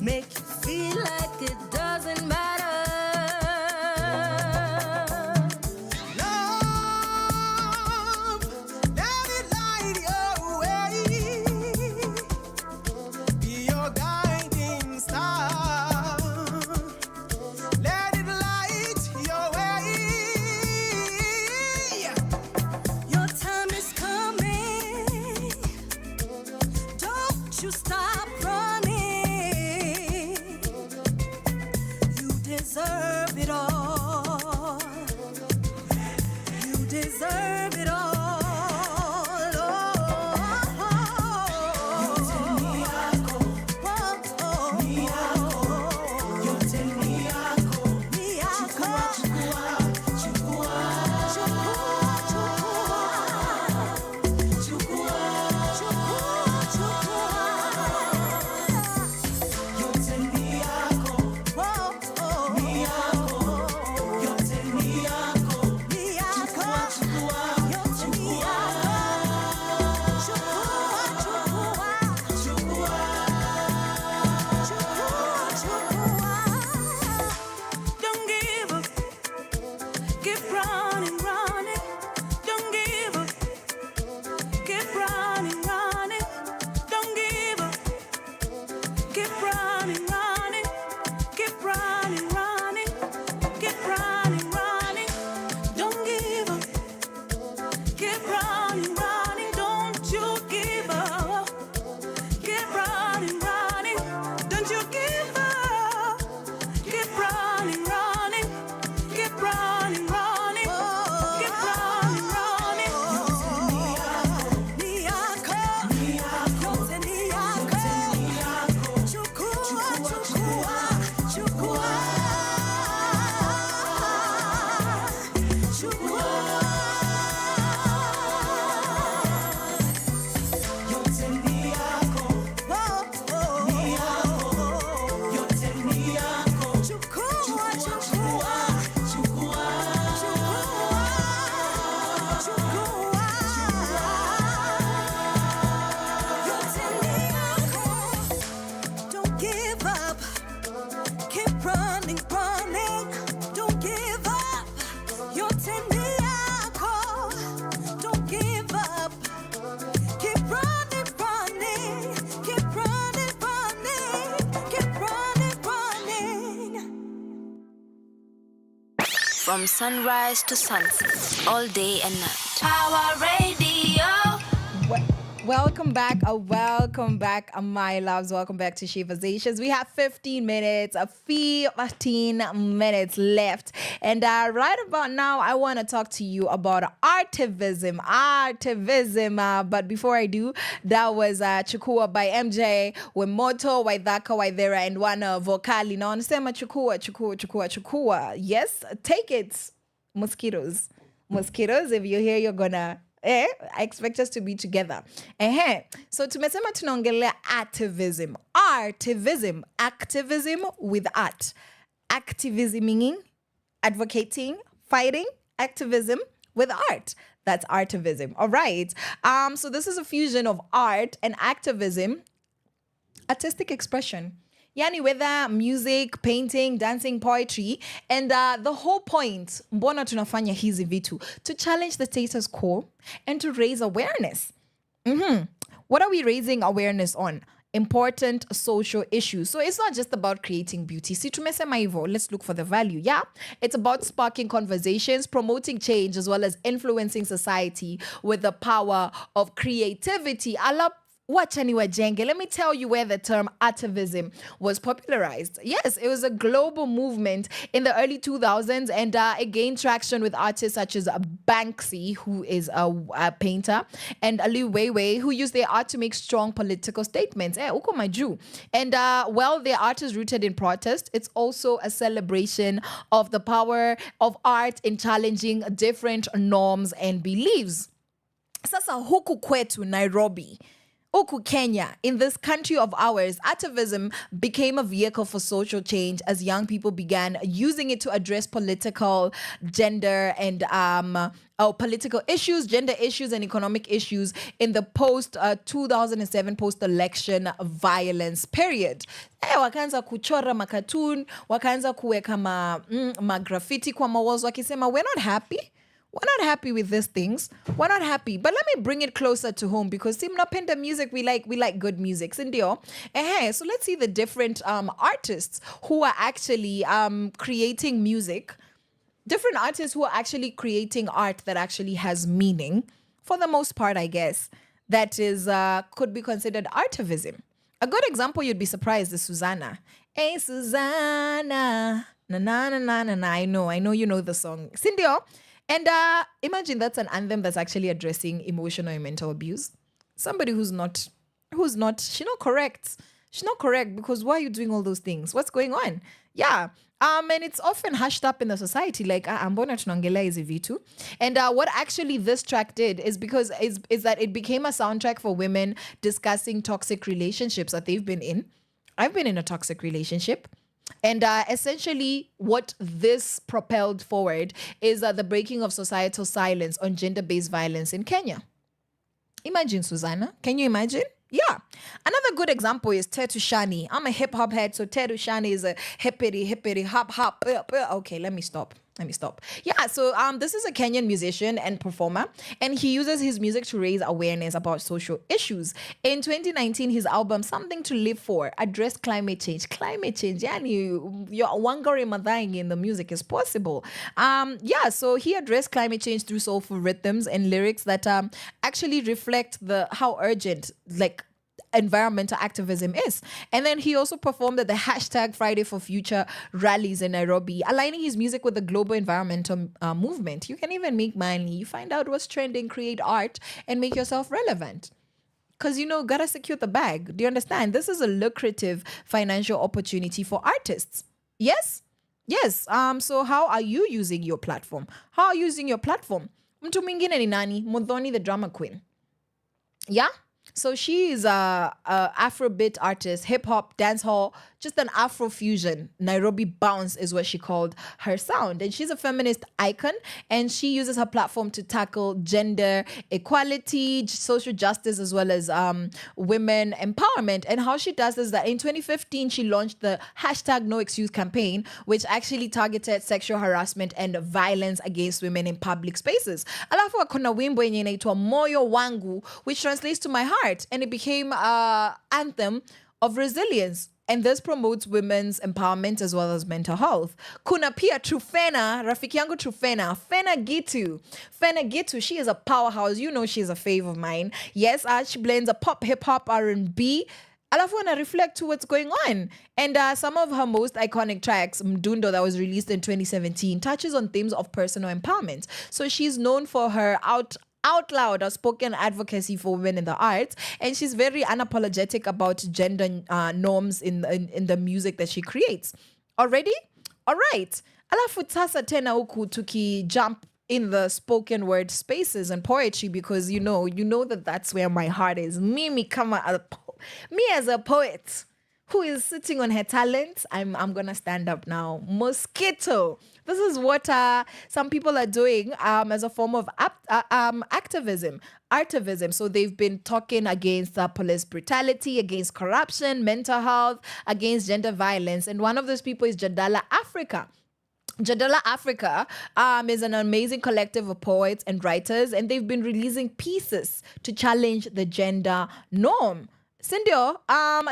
make you feel like it doesn't matter. Love, let it light your way, be your guiding star. Let it light your way. Your time is coming. Don't you stop running. You deserve it all. You deserve it all. Don't give up. Keep running, running. Don't give up. Keep running, running. Don't give up. Keep running, running. Keep running, running. Keep running, running. Don't give up. Keep running, running. Don't you give up. Keep running, running. Don't you give up. Keep running, running. Keep running, running. Keep running, running. Don't give up. Keep running, running. Don't give up. You're Teniaco. Don't give up. Keep running, running. Keep running, running. Keep running, running. From sunrise to sunset, all day and night. Power Radio. Welcome back, my loves. Welcome back to Sheversations. We have 15 minutes left. And right about now, I want to talk to you about artivism. But before I do, that was Chukua by MJ with Moto, Waithaka, Waithera, and one vocali. Now, understand Chukua. Yes, take it. Mosquitoes, if you're here, you're gonna... I expect us to be together. So tumesema tunaongelea activism with art. Activism meaning advocating, fighting, activism with art. That's artivism. All right. So this is a fusion of art and activism, artistic expression. Yani whether music, painting, dancing, poetry, and the whole point, mbona tunafanya hizi vitu, to challenge the status quo and to raise awareness. What are we raising awareness on? Important social issues. So it's not just about creating beauty. Si tumesema hivyo, let's look for the value. Yeah, it's about sparking conversations, promoting change, as well as influencing society with the power of creativity. Wachani wajenge. Let me tell you where the term artivism was popularized. Yes, it was a global movement in the early 2000s, and it gained traction with artists such as Banksy, who is a painter, and Ali Weiwei, who used their art to make strong political statements. Uko maju. And while their art is rooted in protest, it's also a celebration of the power of art in challenging different norms and beliefs. Sasa huku kwetu Nairobi, Uku Kenya, in this country of ours, activism became a vehicle for social change as young people began using it to address political, gender, and political issues, gender issues, and economic issues in the post-2007 post-election violence period. Wakaanza kuchora makatun, wakaanza kuweka ma graffiti kwa mawazo wakisema, we're not happy. We're not happy with these things. We're not happy. But let me bring it closer to home because mnapenda music, we like good music. Sindio? So let's see the different artists who are actually creating music. Different artists who are actually creating art that actually has meaning. For the most part, I guess. That is could be considered artivism. A good example you'd be surprised is Susanna. Hey Susanna. Na na na na na na. I know you know the song. Sindio? And imagine that's an anthem that's actually addressing emotional and mental abuse. Somebody she's not correct. She's not correct because why are you doing all those things? What's going on? Yeah. And it's often hushed up in the society like, ambona tunongelea hizi vitu. And what actually this track did is that it became a soundtrack for women discussing toxic relationships that they've been in. I've been in a toxic relationship. And essentially what this propelled forward is the breaking of societal silence on gender-based violence in Kenya. Imagine, Susanna. Can you imagine? Yeah. Another good example is Tetu Shani. I'm a hip-hop head, so Tetu Shani is a hippity, hop. Okay, let me stop. Yeah, so this is a Kenyan musician and performer, and he uses his music to raise awareness about social issues. In 2019, his album Something to Live For addressed climate change. Yani, your wangari madhaing in the music is possible. So he addressed climate change through soulful rhythms and lyrics that actually reflect how urgent, environmental activism is. And then he also performed at the hashtag Friday for Future rallies in Nairobi, aligning his music with the global environmental movement. You can even make money. You find out what's trending, create art, and make yourself relevant. Because, gotta secure the bag. Do you understand? This is a lucrative financial opportunity for artists. Yes? Yes. So how are you using your platform? Mtu mwingine ni nani? Muthoni the drama queen. Yeah? So she is a Afrobeat artist, hip-hop, dancehall, just an Afro-fusion. Nairobi bounce is what she called her sound. And she's a feminist icon, and she uses her platform to tackle gender equality, social justice, as well as women empowerment. And how she does is that in 2015, she launched the hashtag No Excuse campaign, which actually targeted sexual harassment and violence against women in public spaces. Alafu akona wimbo yenye inaitwa Moyo Wangu, which translates to my heart, and it became an anthem of resilience. And this promotes women's empowerment as well as mental health. Kuna pia Trufena, rafiki yangu Trufena, Fena Gitu, she is a powerhouse. She's a fave of mine. Yes, she blends a pop, hip-hop, R&B. Alafu wana reflect to what's going on. And some of her most iconic tracks, Mdundo, that was released in 2017, touches on themes of personal empowerment. So she's known for her out loud outspoken advocacy for women in the arts, and she's very unapologetic about gender norms in the music that she creates. Already? All right. Alafu sasa tena huku tuki jump in the spoken word spaces and poetry because you know that that's where my heart is. Me as a poet who is sitting on her talent. I'm gonna stand up now. Mosquito. This is what some people are doing as a form of activism. So they've been talking against police brutality, against corruption, mental health, against gender violence. And one of those people is Jadala Africa. Jadala Africa is an amazing collective of poets and writers, and they've been releasing pieces to challenge the gender norm. Sindio,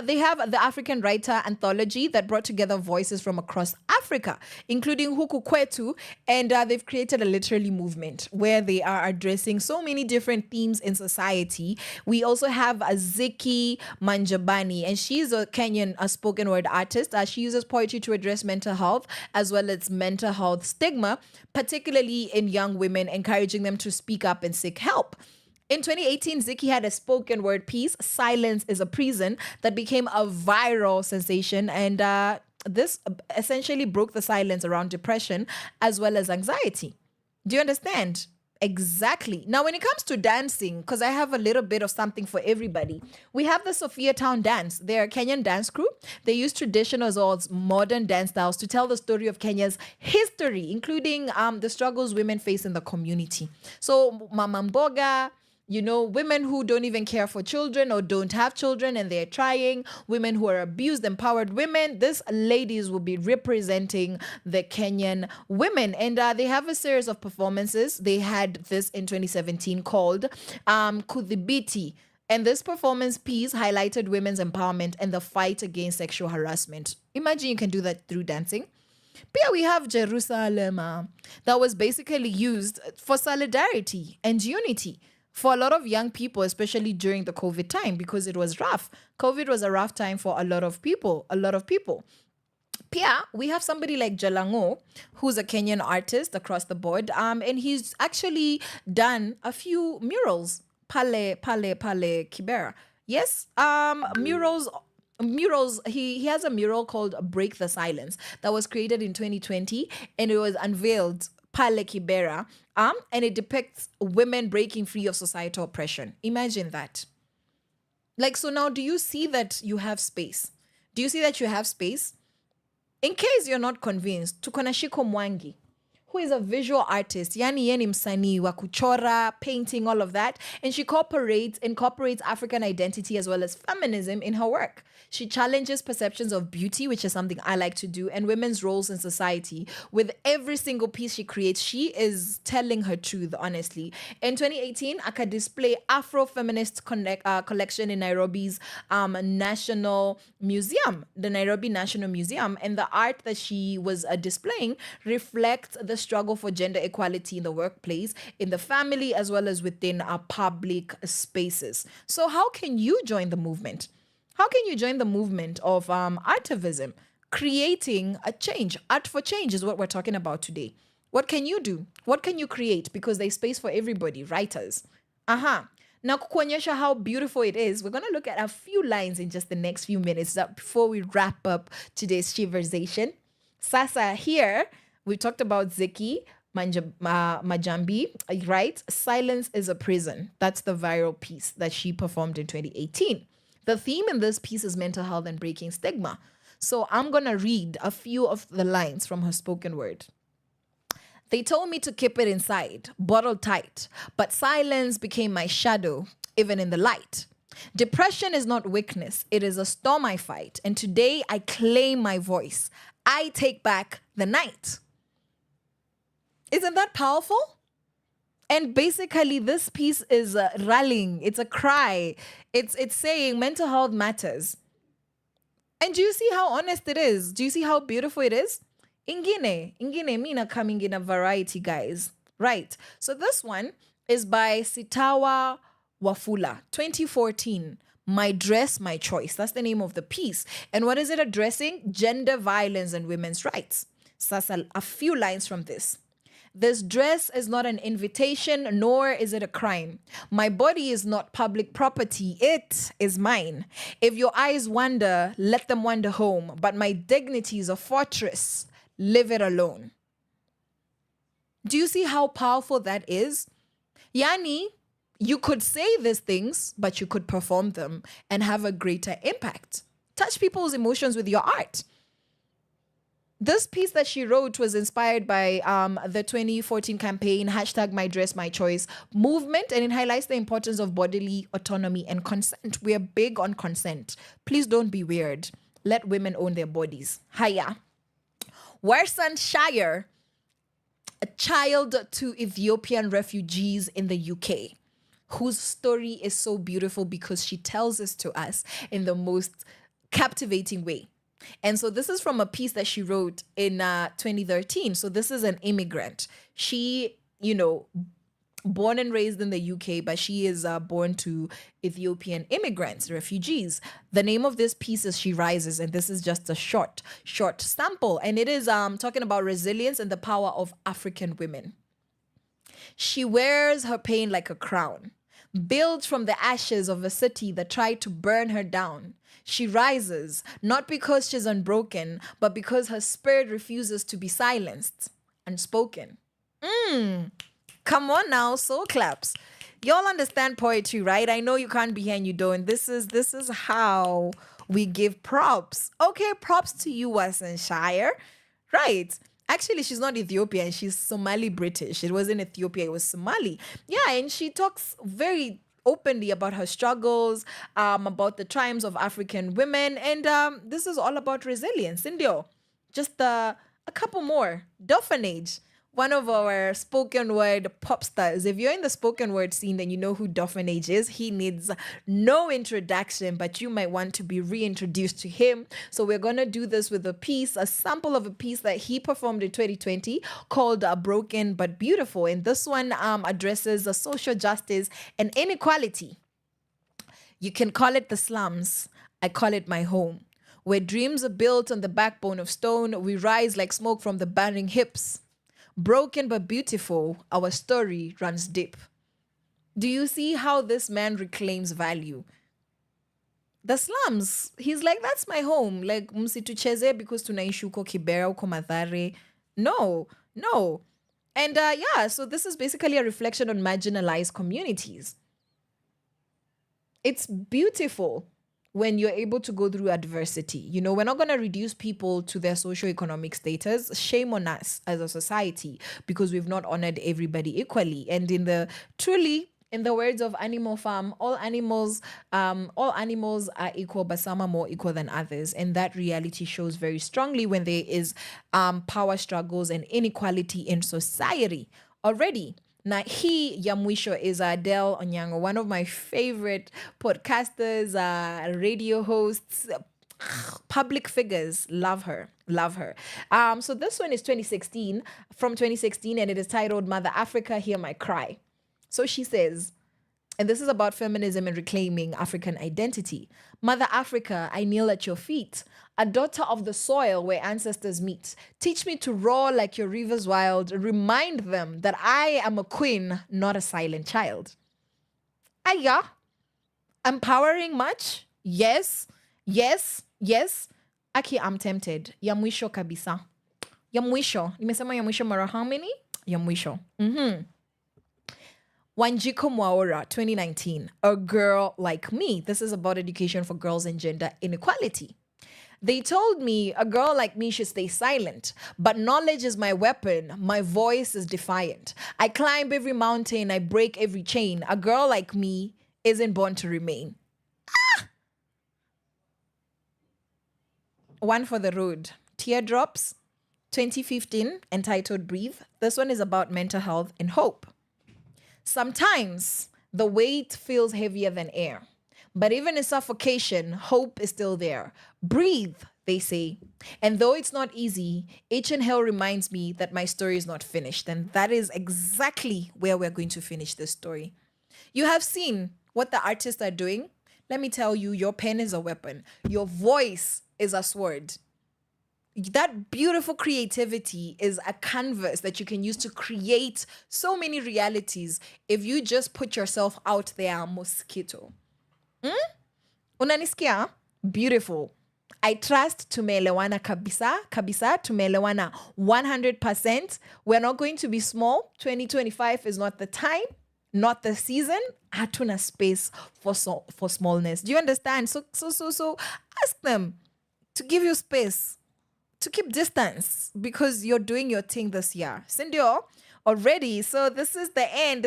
they have the African Writer Anthology that brought together voices from across Africa, including Huku Kwetu, and they've created a literary movement where they are addressing so many different themes in society. We also have Ziki Manjabani, and she's a Kenyan spoken word artist. She uses poetry to address mental health as well as mental health stigma, particularly in young women, encouraging them to speak up and seek help. In 2018, Ziki had a spoken word piece, Silence is a Prison, that became a viral sensation. And this essentially broke the silence around depression as well as anxiety. Do you understand? Exactly. Now, when it comes to dancing, because I have a little bit of something for everybody, we have the Sophia Town Dance. They're a Kenyan dance crew. They use traditional as well as modern dance styles to tell the story of Kenya's history, including the struggles women face in the community. So, Mama Mboga, women who don't even care for children or don't have children and they're trying, women who are abused, empowered women. These ladies will be representing the Kenyan women. And they have a series of performances. They had this in 2017 called Kudhibiti. And this performance piece highlighted women's empowerment and the fight against sexual harassment. Imagine you can do that through dancing. But we have Jerusalem that was basically used for solidarity and unity for a lot of young people, especially during the COVID time, because it was rough. COVID was a rough time for a lot of people. Pia, we have somebody like Jalango, who's a Kenyan artist across the board, and he's actually done a few murals. Pale Kibera. Yes, murals. He has a mural called Break the Silence that was created in 2020, and it was unveiled Pale Kibera, and it depicts women breaking free of societal oppression. Imagine that. So now, do you see that you have space? Do you see that you have space? In case you're not convinced, tuko na Shiko Mwangi, who is a visual artist, yeni msanii wa kuchora, painting, all of that, and she incorporates African identity as well as feminism in her work. She challenges perceptions of beauty, which is something I like to do, and women's roles in society. With every single piece she creates, she is telling her truth, honestly. In 2018, Aka display Afro-feminist collection in Nairobi's National Museum, the Nairobi National Museum, and the art that she was displaying reflects the struggle for gender equality in the workplace, in the family, as well as within our public spaces. So how can you join the movement? How can you join the movement of artivism, creating a change? Art for change is what we're talking about today. What can you do? What can you create? Because there's space for everybody, writers. Now, kukuonyesha how beautiful it is, we're going to look at a few lines in just the next few minutes before we wrap up today's Sheversation. Sasa, here, we talked about Ziki Majambi, right? Silence is a Prison. That's the viral piece that she performed in 2018. The theme in this piece is mental health and breaking stigma. So I'm going to read a few of the lines from her spoken word. They told me to keep it inside, bottled tight, but silence became my shadow, even in the light. Depression is not weakness. It is a storm I fight. And today I claim my voice. I take back the night. Isn't that powerful? And basically, this piece is rallying. It's a cry. It's saying mental health matters. And do you see how honest it is? Do you see how beautiful it is? Ingine mina coming in a variety, guys. Right. So this one is by Sitawa Wafula, 2014. My Dress, My Choice. That's the name of the piece. And what is it addressing? Gender violence and women's rights. So a few lines from this. This dress is not an invitation, nor is it a crime. My body is not public property. It is mine. If your eyes wander, let them wander home. But my dignity is a fortress. Leave it alone. Do you see how powerful that is? Yani, you could say these things, but you could perform them and have a greater impact. touch people's emotions with your art. This piece that she wrote was inspired by the 2014 campaign #MyDressMyChoice movement, and it highlights the importance of bodily autonomy and consent. We are big on consent. Please don't be weird. Let women own their bodies. Haya. Worcestershire, a child to Ethiopian refugees in the UK, whose story is so beautiful because she tells this to us in the most captivating way. And so this is from a piece that she wrote in 2013. So this is an immigrant. She, born and raised in the UK, but she is born to Ethiopian immigrants, refugees. The name of this piece is She Rises, and this is just a short sample. And it is talking about resilience and the power of African women. She wears her pain like a crown, built from the ashes of a city that tried to burn her down. She rises, not because she's unbroken, but because her spirit refuses to be silenced, unspoken. Come on now, soul claps. Y'all understand poetry, right? I know you can't be here and you don't. This is how we give props. Okay, props to you, Worcestershire. Right. Actually, she's not Ethiopian. She's Somali British. It wasn't Ethiopia. It was Somali. Yeah, and she talks very openly about her struggles, about the triumphs of African women. And this is all about resilience. Indio, just a couple more. Doffanage, one of our spoken word pop stars. If you're in the spoken word scene, then you know who Doffanage is. He needs no introduction, but you might want to be reintroduced to him. So we're going to do this with a sample of a piece that he performed in 2020 called Broken But Beautiful. And this one addresses social justice and inequality. You can call it the slums. I call it my home. Where dreams are built on the backbone of stone, we rise like smoke from the burning hips. Broken but beautiful, our story runs deep. Do you see how this man reclaims value? The slums, he's like, that's my home. Like, msitucheze because tunaishi huko Kibera, huko Mathare. No. And so this is basically a reflection on marginalized communities. It's beautiful when you're able to go through adversity. We're not going to reduce people to their socioeconomic status. Shame on us as a society because we've not honored everybody equally. And in the words of Animal Farm, all animals are equal, but some are more equal than others. And that reality shows very strongly when there is power struggles and inequality in society already. Now, Yamwisho is Adele Onyango, one of my favorite podcasters, radio hosts, public figures. Love her. So this one is from 2016, and it is titled Mother Africa, Hear My Cry. So she says, and this is about feminism and reclaiming African identity. Mother Africa, I kneel at your feet, a daughter of the soil where ancestors meet. Teach me to roar like your rivers wild. Remind them that I am a queen, not a silent child. Aya, empowering much? Yes. Aki, I'm tempted. Yamwisho kabisa. Yamwisho. Nimesema yamwisho mara how many? Yamwisho. Wanjiko Mwaura, 2019, A Girl Like Me. This is about education for girls and gender inequality. They told me a girl like me should stay silent, but knowledge is my weapon. My voice is defiant. I climb every mountain, I break every chain. A girl like me isn't born to remain. One for the road. Teardrops, 2015, entitled Breathe. This one is about mental health and hope. Sometimes the weight feels heavier than air, but even in suffocation, hope is still there. Breathe, they say. And though it's not easy, each inhale reminds me that my story is not finished. And that is exactly where we're going to finish this story. You have seen what the artists are doing. Let me tell you, your pen is a weapon. Your voice is a sword. That beautiful creativity is a canvas that you can use to create so many realities if you just put yourself out there, mosquito. Unanisikia? Beautiful. I trust tumeelewana kabisa, tumeelewana 100%. We're not going to be small. 2025 is not the time. not the season, hatuna space for smallness. Do you understand? So ask them to give you space, to keep distance, because you're doing your thing this year. Sindio, already. So this is the end.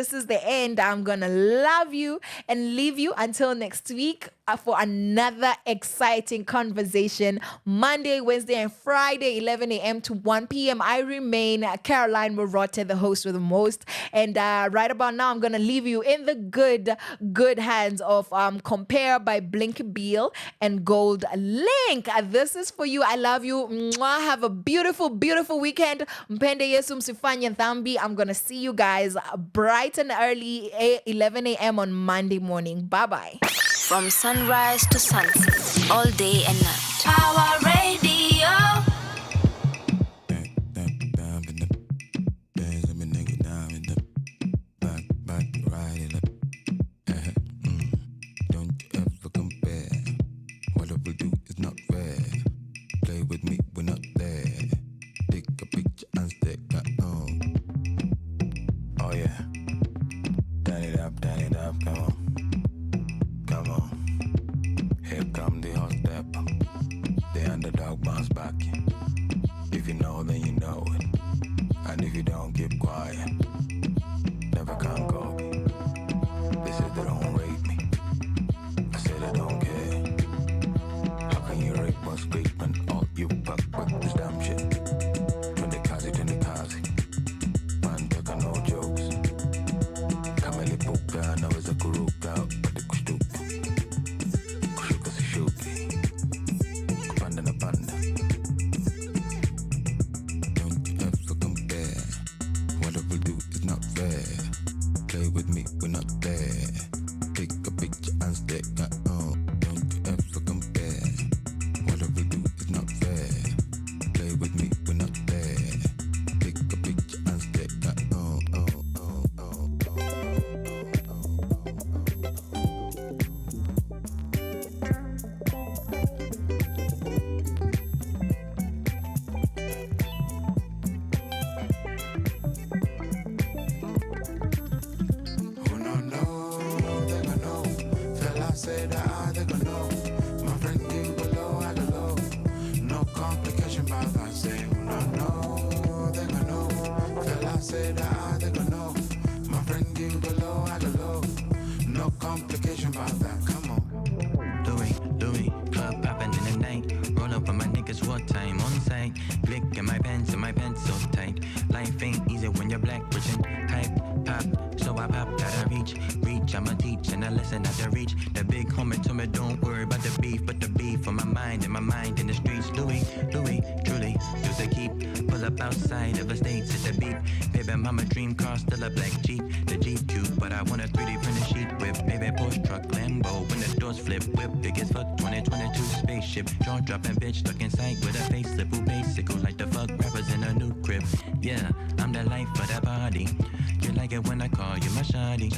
I'm gonna love you and leave you until next week for another exciting conversation. Monday, Wednesday, and Friday, 11 a.m. to 1 p.m. I remain Caroline Murote, the host with the most. And right about now, I'm gonna leave you in the good hands of Compare by Blink Beal and Gold Link. This is for you. I love you. Mwah. Have a beautiful weekend. Mpende Yesu msifanye dhambi. I'm gonna see you guys bright and early, 11 a.m. on Monday morning. Bye-bye. From sunrise to sunset, all day and night. Power Radio. Don't you ever compare. Whatever we do is not fair. Play with me, we're not there. Take a picture and stick that on. Oh yeah. Turn it up, come on. Come on. Here come the hot step. The underdog bounce back. If you know, then you know it. And if you don't, keep quiet. Never can go. They said they don't rate me. I said I don't care. How can you rate one speak when all you fuck with this damn shit? 20 kazi. Man, take no jokes. Kameli puka, naweza kuruka, pati kushtuka. Kushuka sishuki. Kupanda na panda. Don't you ever compare. Whatever we do is not fair. Play with me, we're not there. Take a picture and stick that on. Don't you ever compare. Whatever we do is not fair. Play with me, we're not there. Take a picture and stick that on. Who don't know, they gon' know. Fella say that they gon' know. My friend give below, I go low. No complication, but I say who don't know, they gon' know. Fella say that they gon' know. My friend give below, I go low. No complication, but that. Come on. Louis, club poppin' in the night. Roll up on my niggas, what time on site? Blick in my pants so tight. Life ain't easy when you're black, rich and hype, pop. So I pop, gotta reach. I'ma teach and I listen at the reach. The big homie told me don't worry about the beef, but the beef on my mind and my mind in the streets. Louis, truly, use a keep. Pull up outside of the states at the beep. Baby, mama dream car, still a black Jeep. The Jeep cute, but I want a 3D printed sheet whip. Baby, Porsche truck, Lambo, when the doors flip, whip. Biggest fuck 2022 spaceship. Jaw dropping bitch stuck inside with a facelift. Who basic, who like the fuck rappers in a new crib. Yeah, I'm the life of the party. You like it when I call you my shawty.